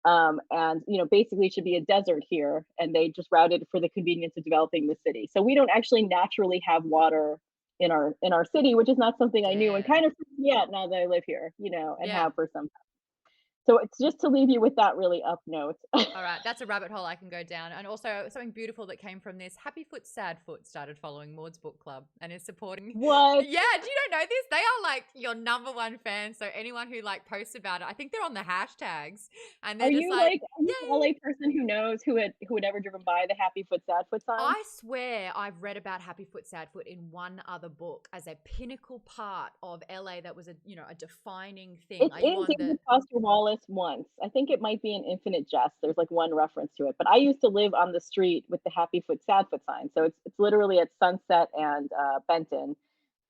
Speaker 2: And basically it should be a desert here, and they just routed it for the convenience of developing the city. So we don't actually naturally have water in our city, which is not something I knew and
Speaker 1: Damn.
Speaker 2: kind of freaks me out now that I live here, and
Speaker 1: Yeah.
Speaker 2: have for some. So it's just to leave you with that really up note.
Speaker 1: All right, that's a rabbit hole I can go down. And also something beautiful that came from this. Happy Foot Sad Foot started following Maud's book club and is supporting.
Speaker 2: What?
Speaker 1: Yeah, do you not know this? They are like your number one fans. So anyone who like posts about it, I think they're on the hashtags and
Speaker 2: Are
Speaker 1: they're just
Speaker 2: you
Speaker 1: like,
Speaker 2: like are you an
Speaker 1: yay.
Speaker 2: LA person who knows who had ever driven by the Happy Foot Sad Foot sign?
Speaker 1: I swear I've read about Happy Foot Sad Foot in one other book as a pinnacle part of LA that was a defining thing.
Speaker 2: It's
Speaker 1: Are you
Speaker 2: in
Speaker 1: on the
Speaker 2: David Foster Wallace once. I think it might be in Infinite Jest. There's like one reference to it. But I used to live on the street with the Happy Foot Sad Foot sign. So it's literally at Sunset and Benton.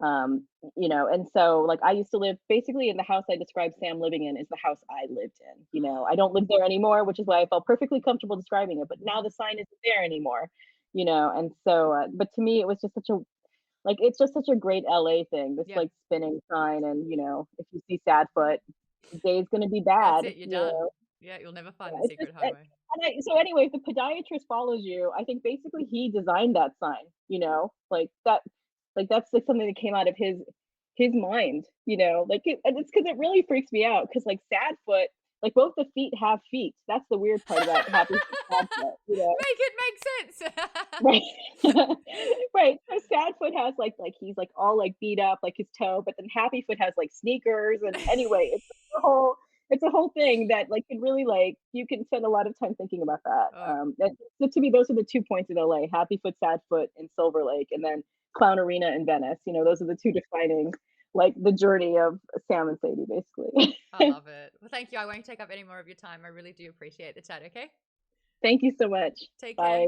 Speaker 2: And so like I used to live basically in the house I described Sam living in is the house I lived in. I don't live there anymore, which is why I felt perfectly comfortable describing it. But now the sign isn't there anymore. And so but to me it was just such a like, it's just such a great LA thing, this,
Speaker 1: Yeah,
Speaker 2: like, spinning sign and, if you see Sadfoot, the day's gonna be
Speaker 1: that's
Speaker 2: bad,
Speaker 1: it. You're done. Yeah, you'll never find the
Speaker 2: It's just
Speaker 1: secret highway.
Speaker 2: so anyway, if the podiatrist follows you, I think basically he designed that sign, that's, like, something that came out of his mind, and it's because it really freaks me out because like, Sadfoot like, both the feet have feet, that's the weird part about Happy Feet, Sadfoot.
Speaker 1: Make it make sense.
Speaker 2: Right. Right. So Sadfoot has like he's like all like beat up like his toe, but then Happyfoot has like sneakers and anyway, it's a whole thing that like can really like you can spend a lot of time thinking about that.
Speaker 1: Oh,
Speaker 2: So to me, those are the 2 points of LA: Happyfoot, Sadfoot, and Silver Lake, and then Clown Arena in Venice. Those are the two defining like the journey of Sam and Sadie, basically.
Speaker 1: I love it. Well, thank you. I won't take up any more of your time. I really do appreciate the chat. Okay.
Speaker 2: Thank you so much.
Speaker 1: Take care.
Speaker 2: Bye.